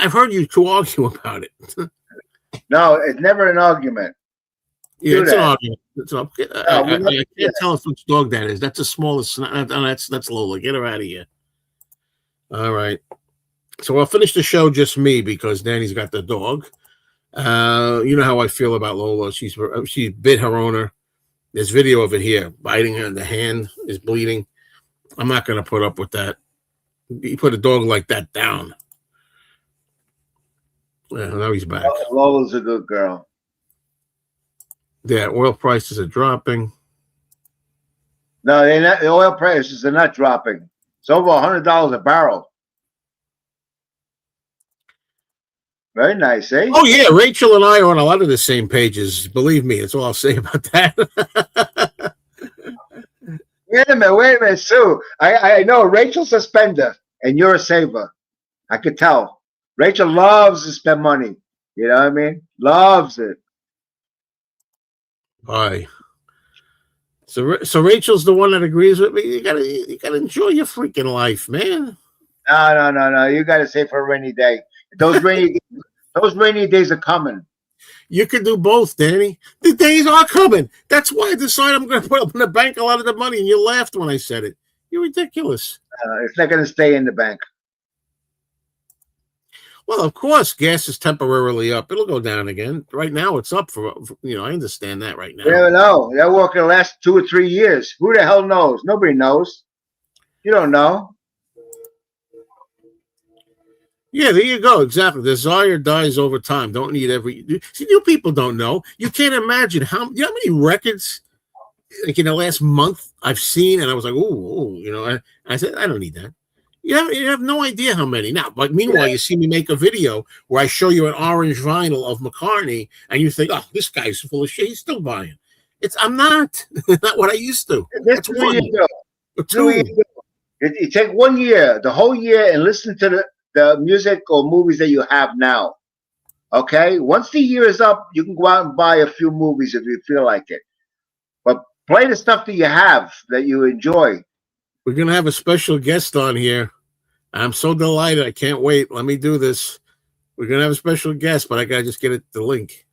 I've heard you two argue about it. No, it's never an argument. Yeah, it's an argument. I can't tell if which dog that is. That's the smallest. That's Lola. Get her out of here. All right. So I'll finish the show just me because Danny's got the dog. You know how I feel about Lola. She bit her owner. There's video of it here. Biting her. The hand is bleeding. I'm not going to put up with that. You put a dog like that down. Yeah, now he's back. Lola's a good girl. Yeah, oil prices are dropping. No, they're not. The oil prices are not dropping. It's over $100 a barrel. Very nice, eh? Oh yeah, Rachel and I are on a lot of the same pages. Believe me, that's all I'll say about that. Wait a minute, Sue. I know Rachel's a spender and you're a saver. I could tell. Rachel loves to spend money. You know what I mean? Loves it. Bye. So Rachel's the one that agrees with me. You gotta enjoy your freaking life, man. No. You gotta save for a rainy day. Those rainy days are coming. You could do both, Danny. The days are coming. That's why I decided I'm going to put up in the bank a lot of the money. And you laughed when I said it. You're ridiculous. It's not going to stay in the bank. Well, of course, gas is temporarily up. It'll go down again. Right now, it's up for I understand that right now. You never know. That work can last 2 or 3 years. Who the hell knows? Nobody knows. You don't know. Yeah, there you go. Exactly. Desire dies over time. Don't need every. See, you people don't know. You can't imagine how many records, like in the last month, I've seen, and I was like, ooh. I said, I don't need that. You have no idea how many now. But meanwhile, you see me make a video where I show you an orange vinyl of McCartney, and you think, oh, this guy's full of shit. He's still buying. I'm not. Not what I used to. That's 1. Or 2. You take 1 year, the whole year, and listen to the music or movies that you have now. Okay? Once the year is up, you can go out and buy a few movies if you feel like it. But play the stuff that you have, that you enjoy. We're going to have a special guest on here. I'm so delighted. I can't wait. Let me do this. We're going to have a special guest, but I got to just get the link.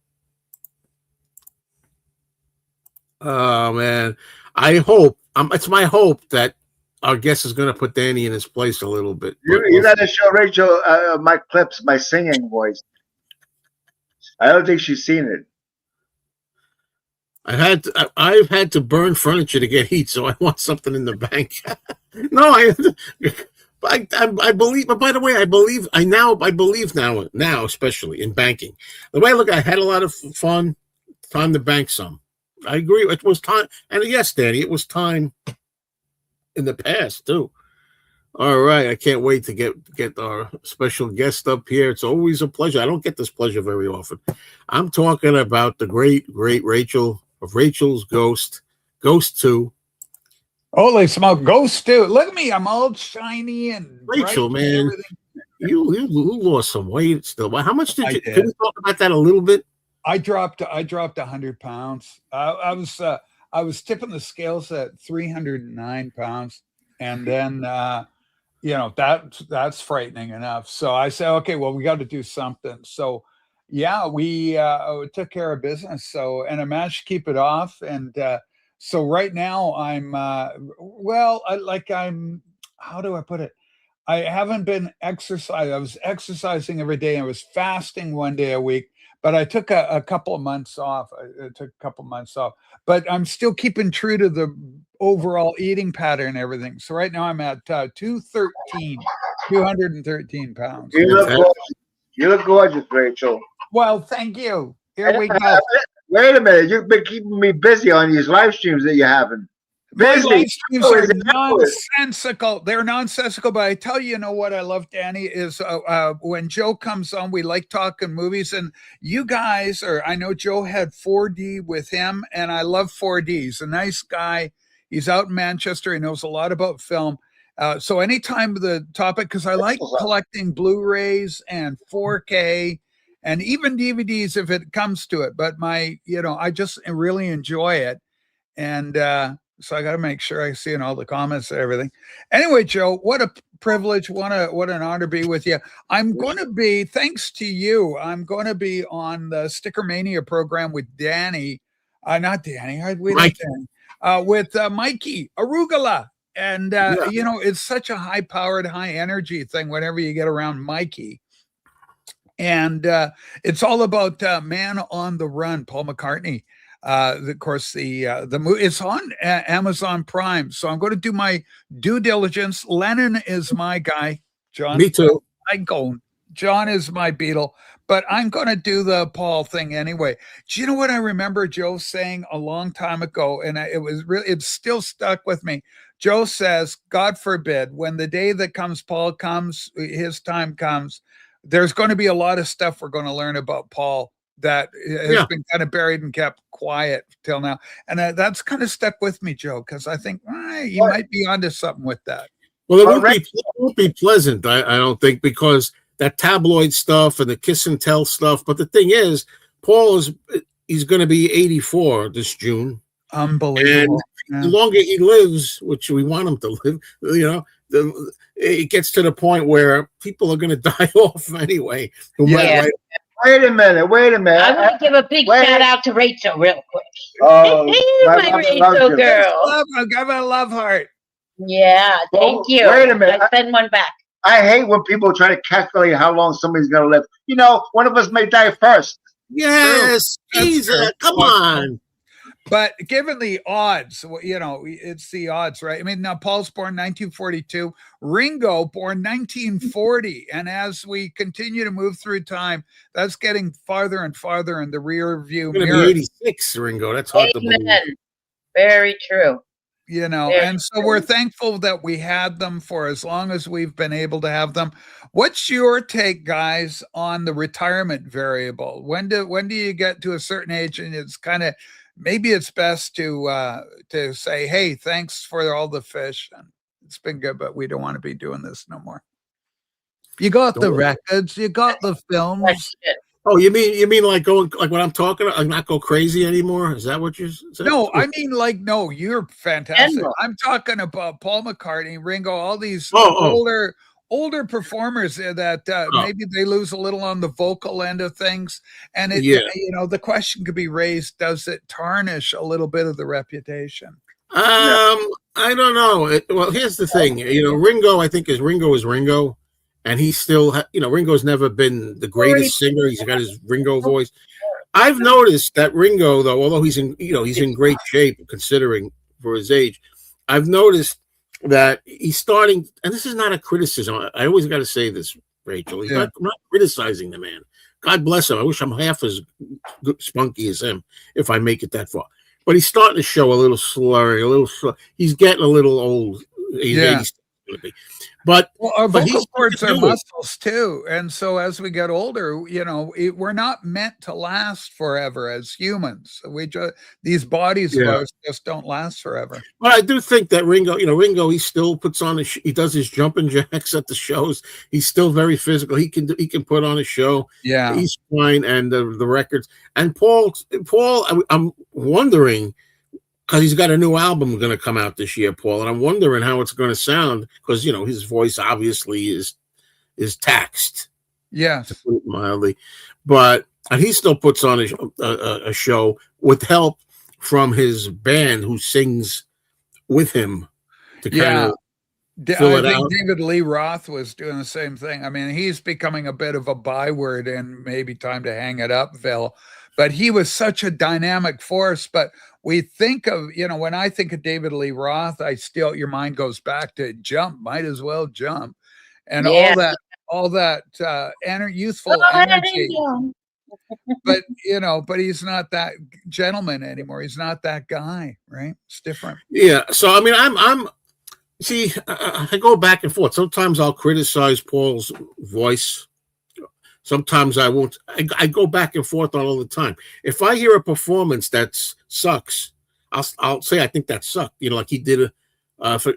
Oh, man. I hope. It's my hope that our guest is going to put Danny in his place a little bit. You got to show Rachel my clips, my singing voice. I don't think she's seen it. I've had to burn furniture to get heat, so I want something in the bank. No, I believe. But by the way, I believe now, especially in banking. The way I look, I had a lot of fun. Time to bank some. I agree. It was time, and yes, Danny, it was time. In the past too. All right, I can't wait to get our special guest up here. It's always a pleasure. I don't get this pleasure very often. I'm talking about the great Rachel of Rachel's Ghost 2. Holy smoke, Ghost 2. Look at me, I'm all shiny and Rachel, man, you lost some weight still. How much did you? Did. Can we talk about that a little bit? I dropped 100 pounds. I was tipping the scales at 309 pounds. And then, that's frightening enough. So I said, okay, well, we got to do something. So yeah, we took care of business. So, and I managed to keep it off. And so right now I'm, how do I put it? I haven't been exercising. I was exercising every day. I was fasting one day a week, but I took a couple of months off. I took a couple of months off, but I'm still keeping true to the overall eating pattern and everything. So right now I'm at 213 pounds. You look gorgeous. You look gorgeous, Rachel. Well, thank you. Here we go. Wait a minute. You've been keeping me busy on these live streams that you're having. My Busy. live streams Oh, are is it nonsensical. They're nonsensical, but I tell you, what I love, Danny, is when Joe comes on, we like talking movies. And you guys, I know Joe had 4D with him, and I love 4D. He's a nice guy. He's out in Manchester. He knows a lot about film. So anytime the topic, because I like collecting Blu-rays and 4K and even DVDs if it comes to it. But I just really enjoy it. And so I got to make sure I see in all the comments and everything. Anyway, Joe, what a privilege. What an honor to be with you. I'm going to be, thanks to you, I'm going to be on the Sticker Mania program with Danny. Not Danny. We like Danny. With Mikey Arugula. And, it's such a high-powered, high-energy thing whenever you get around Mikey. And it's all about Man on the Run, Paul McCartney. Of course, the movie, it's on Amazon Prime. So I'm going to do my due diligence. Lennon is my guy. John. Me too. John is my Beatle. But I'm going to do the Paul thing anyway. Do you know what I remember Joe saying a long time ago? And it's still stuck with me. Joe says, God forbid, when the day that comes, Paul comes, his time comes, there's going to be a lot of stuff we're going to learn about Paul that has been kind of buried and kept quiet till now. And that's kind of stuck with me, Joe, because I think you might be onto something with that. Well, it won't be pleasant, I don't think, because that tabloid stuff and the kiss and tell stuff. But the thing is, Paul he's going to be 84 this June. Unbelievable. And the longer he lives, which we want him to live, it gets to the point where people are going to die off anyway. Yeah. Wait a minute. I want to give a big shout out to Rachel real quick. Oh, my Rachel girl. I'll give a love heart. Yeah, thank you. Wait a minute. I send one back. I hate when people try to calculate how long somebody's going to live. One of us may die first. Yes, Jesus, come on. But given the odds, it's the odds, right? I mean, now Paul's born 1942, Ringo born 1940. And as we continue to move through time, that's getting farther and farther in the rear view mirror. Going to be 86, Ringo. That's hard to believe. Very true. And so we're thankful that we had them for as long as we've been able to have them. What's your take, guys, on the retirement variable? When do you get to a certain age and it's kind of, maybe it's best to say, hey, thanks for all the fish. And it's been good, but we don't want to be doing this no more. You got the records, you got the films. Oh, you mean like going like when I'm talking, I'm not go crazy anymore? Is that what you're saying? No, I mean no, you're fantastic. I'm talking about Paul McCartney, Ringo, all these older performers that maybe they lose a little on the vocal end of things. And the question could be raised, does it tarnish a little bit of the reputation? I don't know. Well, here's the thing. Ringo, I think Ringo is Ringo. And he's still, Ringo's never been the greatest singer. He's got his Ringo voice. I've noticed that Ringo, though, although he's in great shape considering for his age, I've noticed that he's starting, and this is not a criticism. I always got to say this, Rachel. I'm not criticizing the man. God bless him. I wish I'm half as spunky as him if I make it that far. But he's starting to show a little slurry, he's getting a little old. He's 80. But our vocal cords are muscles too, and so as we get older, we're not meant to last forever as humans. These bodies of ours just don't last forever. But I do think that Ringo, he still puts on he does his jumping jacks at the shows. He's still very physical. He can put on a show. Yeah, he's fine, and the records. And Paul, I'm wondering because he's got a new album going to come out this year, Paul, and I'm wondering how it's going to sound because his voice obviously is taxed, to Yes. put it mildly, and he still puts on a show with help from his band who sings with him to kind Yeah. of fill I it think out. David Lee Roth was doing the same thing. I mean, he's becoming a bit of a byword and maybe time to hang it up, Phil. But he was such a dynamic force. But we think of, when I think of David Lee Roth, your mind goes back to jump, might as well jump. And Yeah. all that youthful Go ahead and energy. yell. But he's not that gentleman anymore. He's not that guy, right? It's different. Yeah. So I mean, I'm see, I go back and forth. Sometimes I'll criticize Paul's voice. Sometimes I won't. I go back and forth all the time. If I hear a performance that sucks, I'll say I think that sucked. Like he did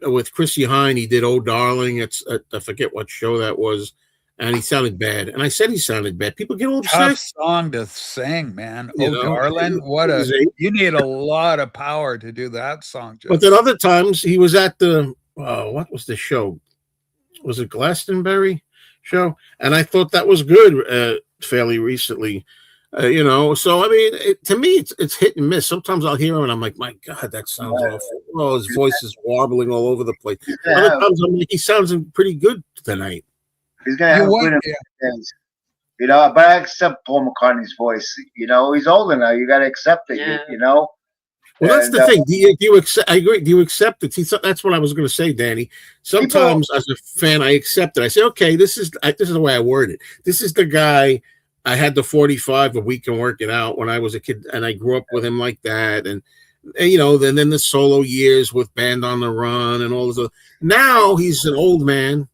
with Chrissy Hine. He did "Oh Darling." I forget what show that was, and he sounded bad. And I said he sounded bad. People get all Tough upset. song to sing, man. You Oh, know, darling, you need a lot of power to do that song. But then other times he was at the what was the show? Was it Glastonbury show? And I thought that was good fairly recently. So I mean, to me, it's hit and miss. Sometimes I'll hear him and I'm like, my God, that sounds awful. Oh, his voice is warbling all over the place. Other times I'm like, he sounds pretty good tonight. He's gonna have good influence. But I accept Paul McCartney's voice. He's older now. You got to accept it. Yeah. Well, that's the thing. Do you accept? I agree. Do you accept it? See, that's what I was going to say, Danny. Sometimes, as a fan, I accept it. I say, okay, this is the way I word it. This is the guy. I had the 45 a week and work it out when I was a kid, and I grew up with him like that. And then the solo years with Band on the Run and all this. Now he's an old man.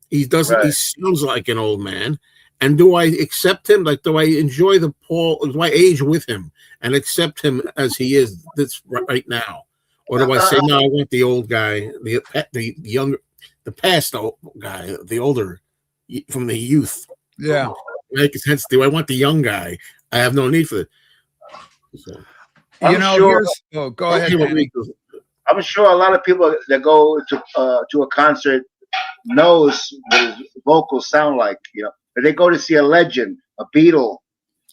He doesn't. Right. He sounds like an old man. And do I accept him? Like, do I enjoy Paul? Do I age with him and accept him as he is this right now? Or do I say, no, I want the old guy, the younger, the past old guy, the older from the youth? Yeah. Make sense. Do I want the young guy? I have no need for it. So, go ahead. I'm sure a lot of people that go to a concert knows what his vocals sound like, But they go to see a legend, a Beatle,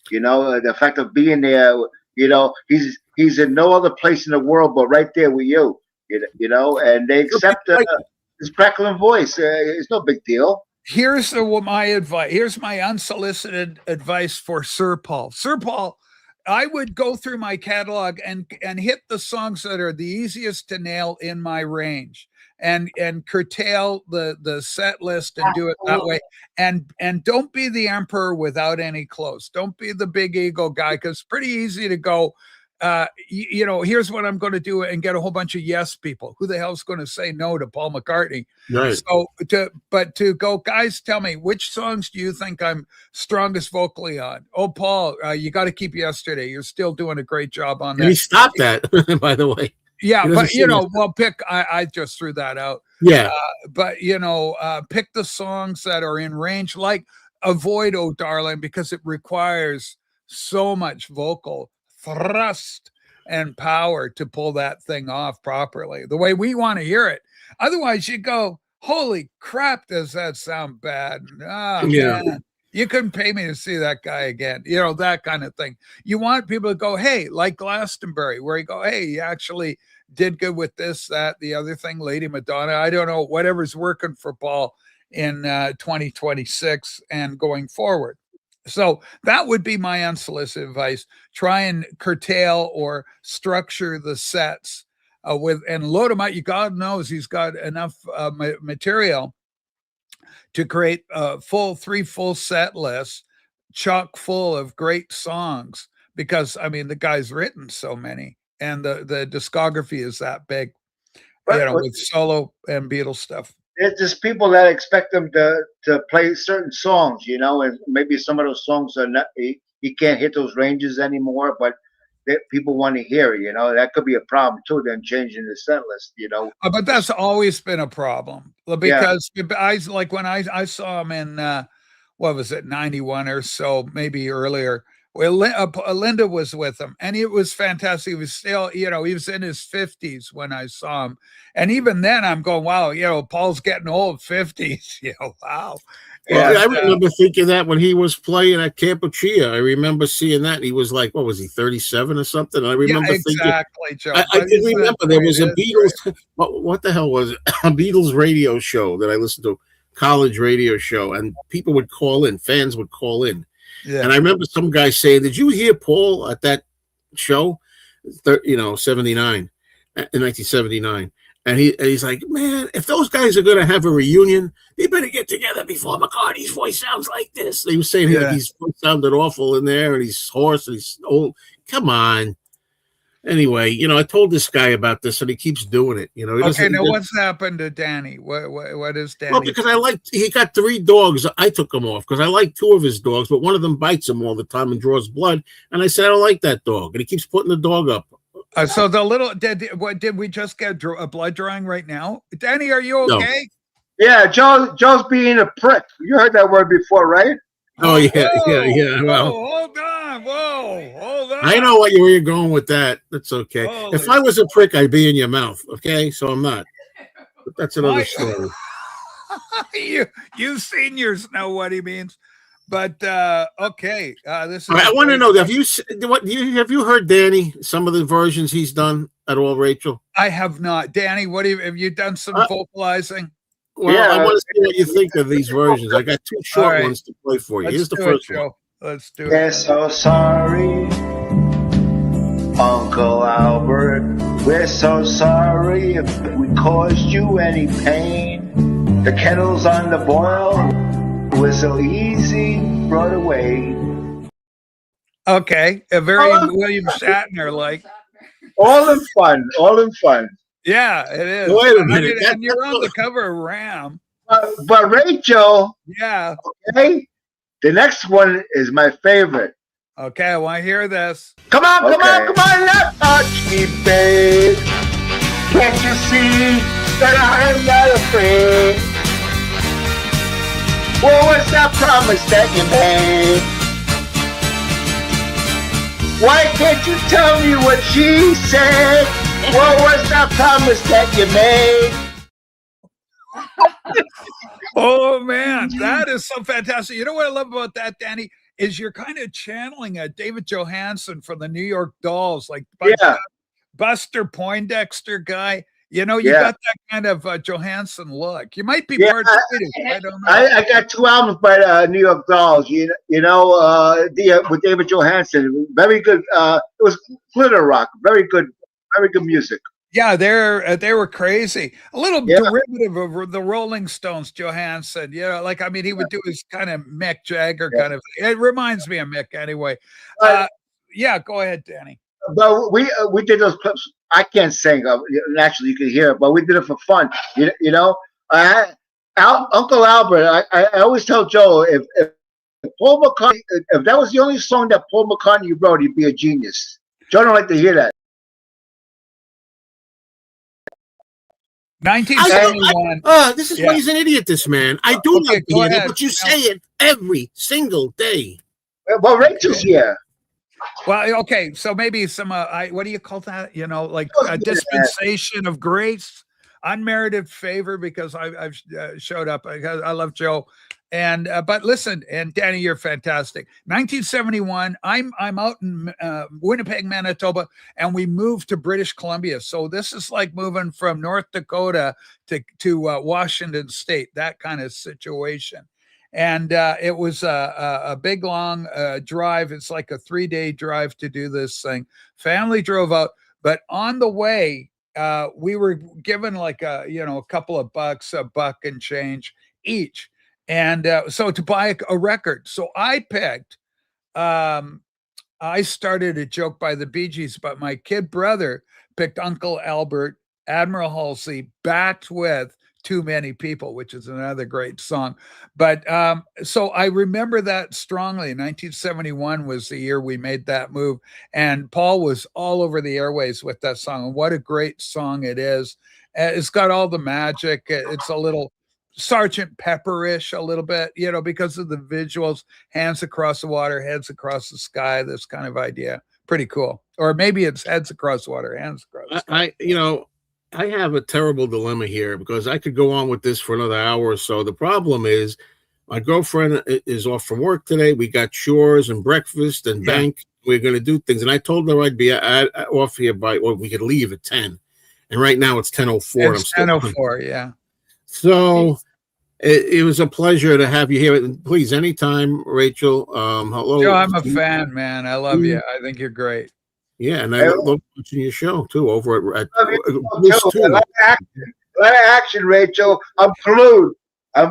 the fact of being there, he's in no other place in the world but right there with you, and they accept his crackling voice. It's no big deal. Here's my advice. Here's my unsolicited advice for Sir Paul. Sir Paul, I would go through my catalog and hit the songs that are the easiest to nail in my range. And curtail the set list and do it that way. And don't be the emperor without any clothes. Don't be the big ego guy, because it's pretty easy to go, here's what I'm going to do and get a whole bunch of yes people. Who the hell's going to say no to Paul McCartney? Right. So to go, guys, tell me, which songs do you think I'm strongest vocally on? Oh, Paul, you got to keep Yesterday. You're still doing a great job on that. And he stopped that, by the way. Yeah, but pick. I just threw that out. Yeah, but pick the songs that are in range. Like avoid "Oh Darling" because it requires so much vocal thrust and power to pull that thing off properly, the way we want to hear it. Otherwise, you go, "Holy crap, does that sound bad?" Man. You couldn't pay me to see that guy again. That kind of thing. You want people to go, hey, like Glastonbury, where you go, hey, you actually did good with this, that, the other thing, Lady Madonna. I don't know, whatever's working for Paul in 2026 and going forward. So that would be my unsolicited advice. Try and curtail or structure the sets and load them out. God knows he's got enough material to create three full set lists, chock full of great songs, because the guy's written so many, and the discography is that big, with solo and Beatles stuff. There's just people that expect them to play certain songs, and maybe some of those songs are not. He can't hit those ranges anymore, but people want to hear, that could be a problem too. Then changing the set list, But that's always been a problem, because when I saw him in what was it, 91 or so, maybe earlier, Well, Linda was with him, and it was fantastic. He was still, he was in his 50s when I saw him. And even then, I'm going, wow, Paul's getting old, 50s. Wow. Well, And, I remember thinking that when he was playing at Campuchia. I remember seeing that. He was like, what was he, 37 or something? I remember thinking, exactly, Joe. I did remember there was a Beatles, what the hell was it? A Beatles radio show that I listened to, college radio show, and people would call in, fans would call in. Yeah. And I remember some guy saying, did you hear Paul at that show? 79, in 1979. And he's like, man, if those guys are going to have a reunion, they better get together before McCartney's voice sounds like this. He was saying like his voice sounded awful in there, and he's hoarse, and he's old. Come on. Anyway, I told this guy about this, and he keeps doing it. Okay, now what's happened to Danny? What is Danny? Well, because he got 3 dogs. I took him off because I like 2 of his dogs, but one of them bites him all the time and draws blood. And I said, I don't like that dog. And he keeps putting the dog up. So the little, did we just get a blood drawing right now? Danny, are you okay? No. Yeah, Joe's being a prick. You heard that word before, right? Oh, yeah. Well, hold on. Hold on. I know where you're going with that. That's okay. Holy if I was a prick, I'd be in your mouth. Okay, so I'm not. But that's another story. You seniors know what he means. But okay, this is. I want to know, have you heard Danny? Some of the versions he's done at all, Rachel? I have not. Danny, have you done some vocalizing? Well, yeah, I want to see what you think of these versions. I got 2 short ones to play for you. Here's the first one. Let's do it. We're so sorry, Uncle Albert. We're so sorry if we caused you any pain. The kettle's on the boil. It was so easy, brought away. Okay, a very William Shatner like. All in fun. Yeah, it is. Wait a minute. And you're on the cover of Ram. But Rachel. Yeah. Okay. The next one is my favorite. Okay, I want to hear this. Come on, not touch me, babe. Can't you see that I'm not afraid? What was that promise that you made? Why can't you tell me what she said? What was that promise that you made? Oh man, that is so fantastic. You know what I love about that, Danny, is you're kind of channeling a David Johansen from the New York Dolls, like Buster Poindexter guy. You got that kind of Johansen look. You might be part Swedish. I don't know. I got 2 albums by New York Dolls. With David Johansen. Very good. It was glitter rock. Very good music. Yeah, they were crazy. A little derivative of the Rolling Stones, Johansson. He would do his kind of Mick Jagger kind of. It reminds me of Mick anyway. Go ahead, Danny. But we did those clips. I can't sing. Naturally, you can hear it, but we did it for fun. Uncle Albert. I always tell Joe if Paul McCartney, if that was the only song that Paul McCartney wrote, he'd be a genius. Joe don't like to hear that. 1971. This is why he's an idiot, this man. I do like to hear that, but you say it every single day. Well, Rachel's here. Well, okay, so maybe some, what do you call that? Like a dispensation of grace, unmerited favor, because I've showed up. I love Joe. And but listen, and Danny, you're fantastic. 1971, I'm out in Winnipeg, Manitoba, and we moved to British Columbia. So this is like moving from North Dakota to Washington State, that kind of situation. And it was a big, long drive. It's like a 3-day drive to do this thing. Family drove out, but on the way, we were given like a couple of bucks, $1 and change each. And so to buy a record. So I picked, I started a joke by the Bee Gees, but my kid brother picked Uncle Albert, Admiral Halsey, backed with Too Many People, which is another great song. But so I remember that strongly. 1971 was the year we made that move. And Paul was all over the airways with that song. And what a great song it is. It's got all the magic. It's a little Sergeant Pepper-ish a little bit, you know, because of the visuals, hands across the water, heads across the sky, this kind of idea. Pretty cool. Or maybe it's heads across the water, hands across the sky. I have a terrible dilemma here because I could go on with this for another hour or so. The problem is my girlfriend is off from work today. We got chores and breakfast and bank. We're going to do things. And I told her I'd be off here or we could leave at 10. And right now it's 10:04. It's 10:04, yeah. So it was a pleasure to have you here. And please, anytime, Rachel. Hello. Joe, I'm a fan, man. I love you. I think you're great. Yeah, and I love watching your show too over at A lot of action, Rachel. I'm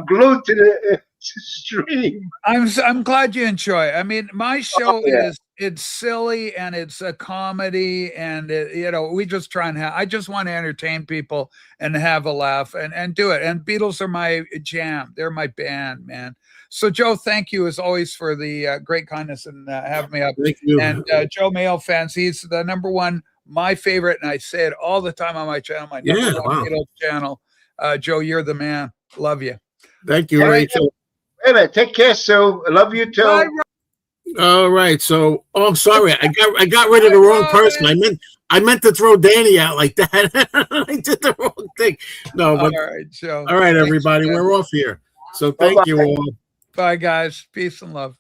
glued to the stream. I'm glad you enjoy it. I mean, my show yeah. it's silly and it's a comedy, and you know, we just try and I just want to entertain people and have a laugh and do it. And Beatles are my jam. They're my band, man. So Joe, thank you as always for the great kindness and having me up. Thank you. And Joe Mayo fans, he's the number one, my favorite, and I say it all the time on my channel, my number one Beatles channel. Joe, you're the man. Love you. Thank you, Rachel. Hey man, take care, Sue. I love you too. Bye, All right. So, I'm sorry. I got rid of the wrong person. I meant to throw Danny out like that. I did the wrong thing. No, but all right, Joe. all right, Thanks, everybody. man. We're off here. So thank you all. Bye, guys. Peace and love.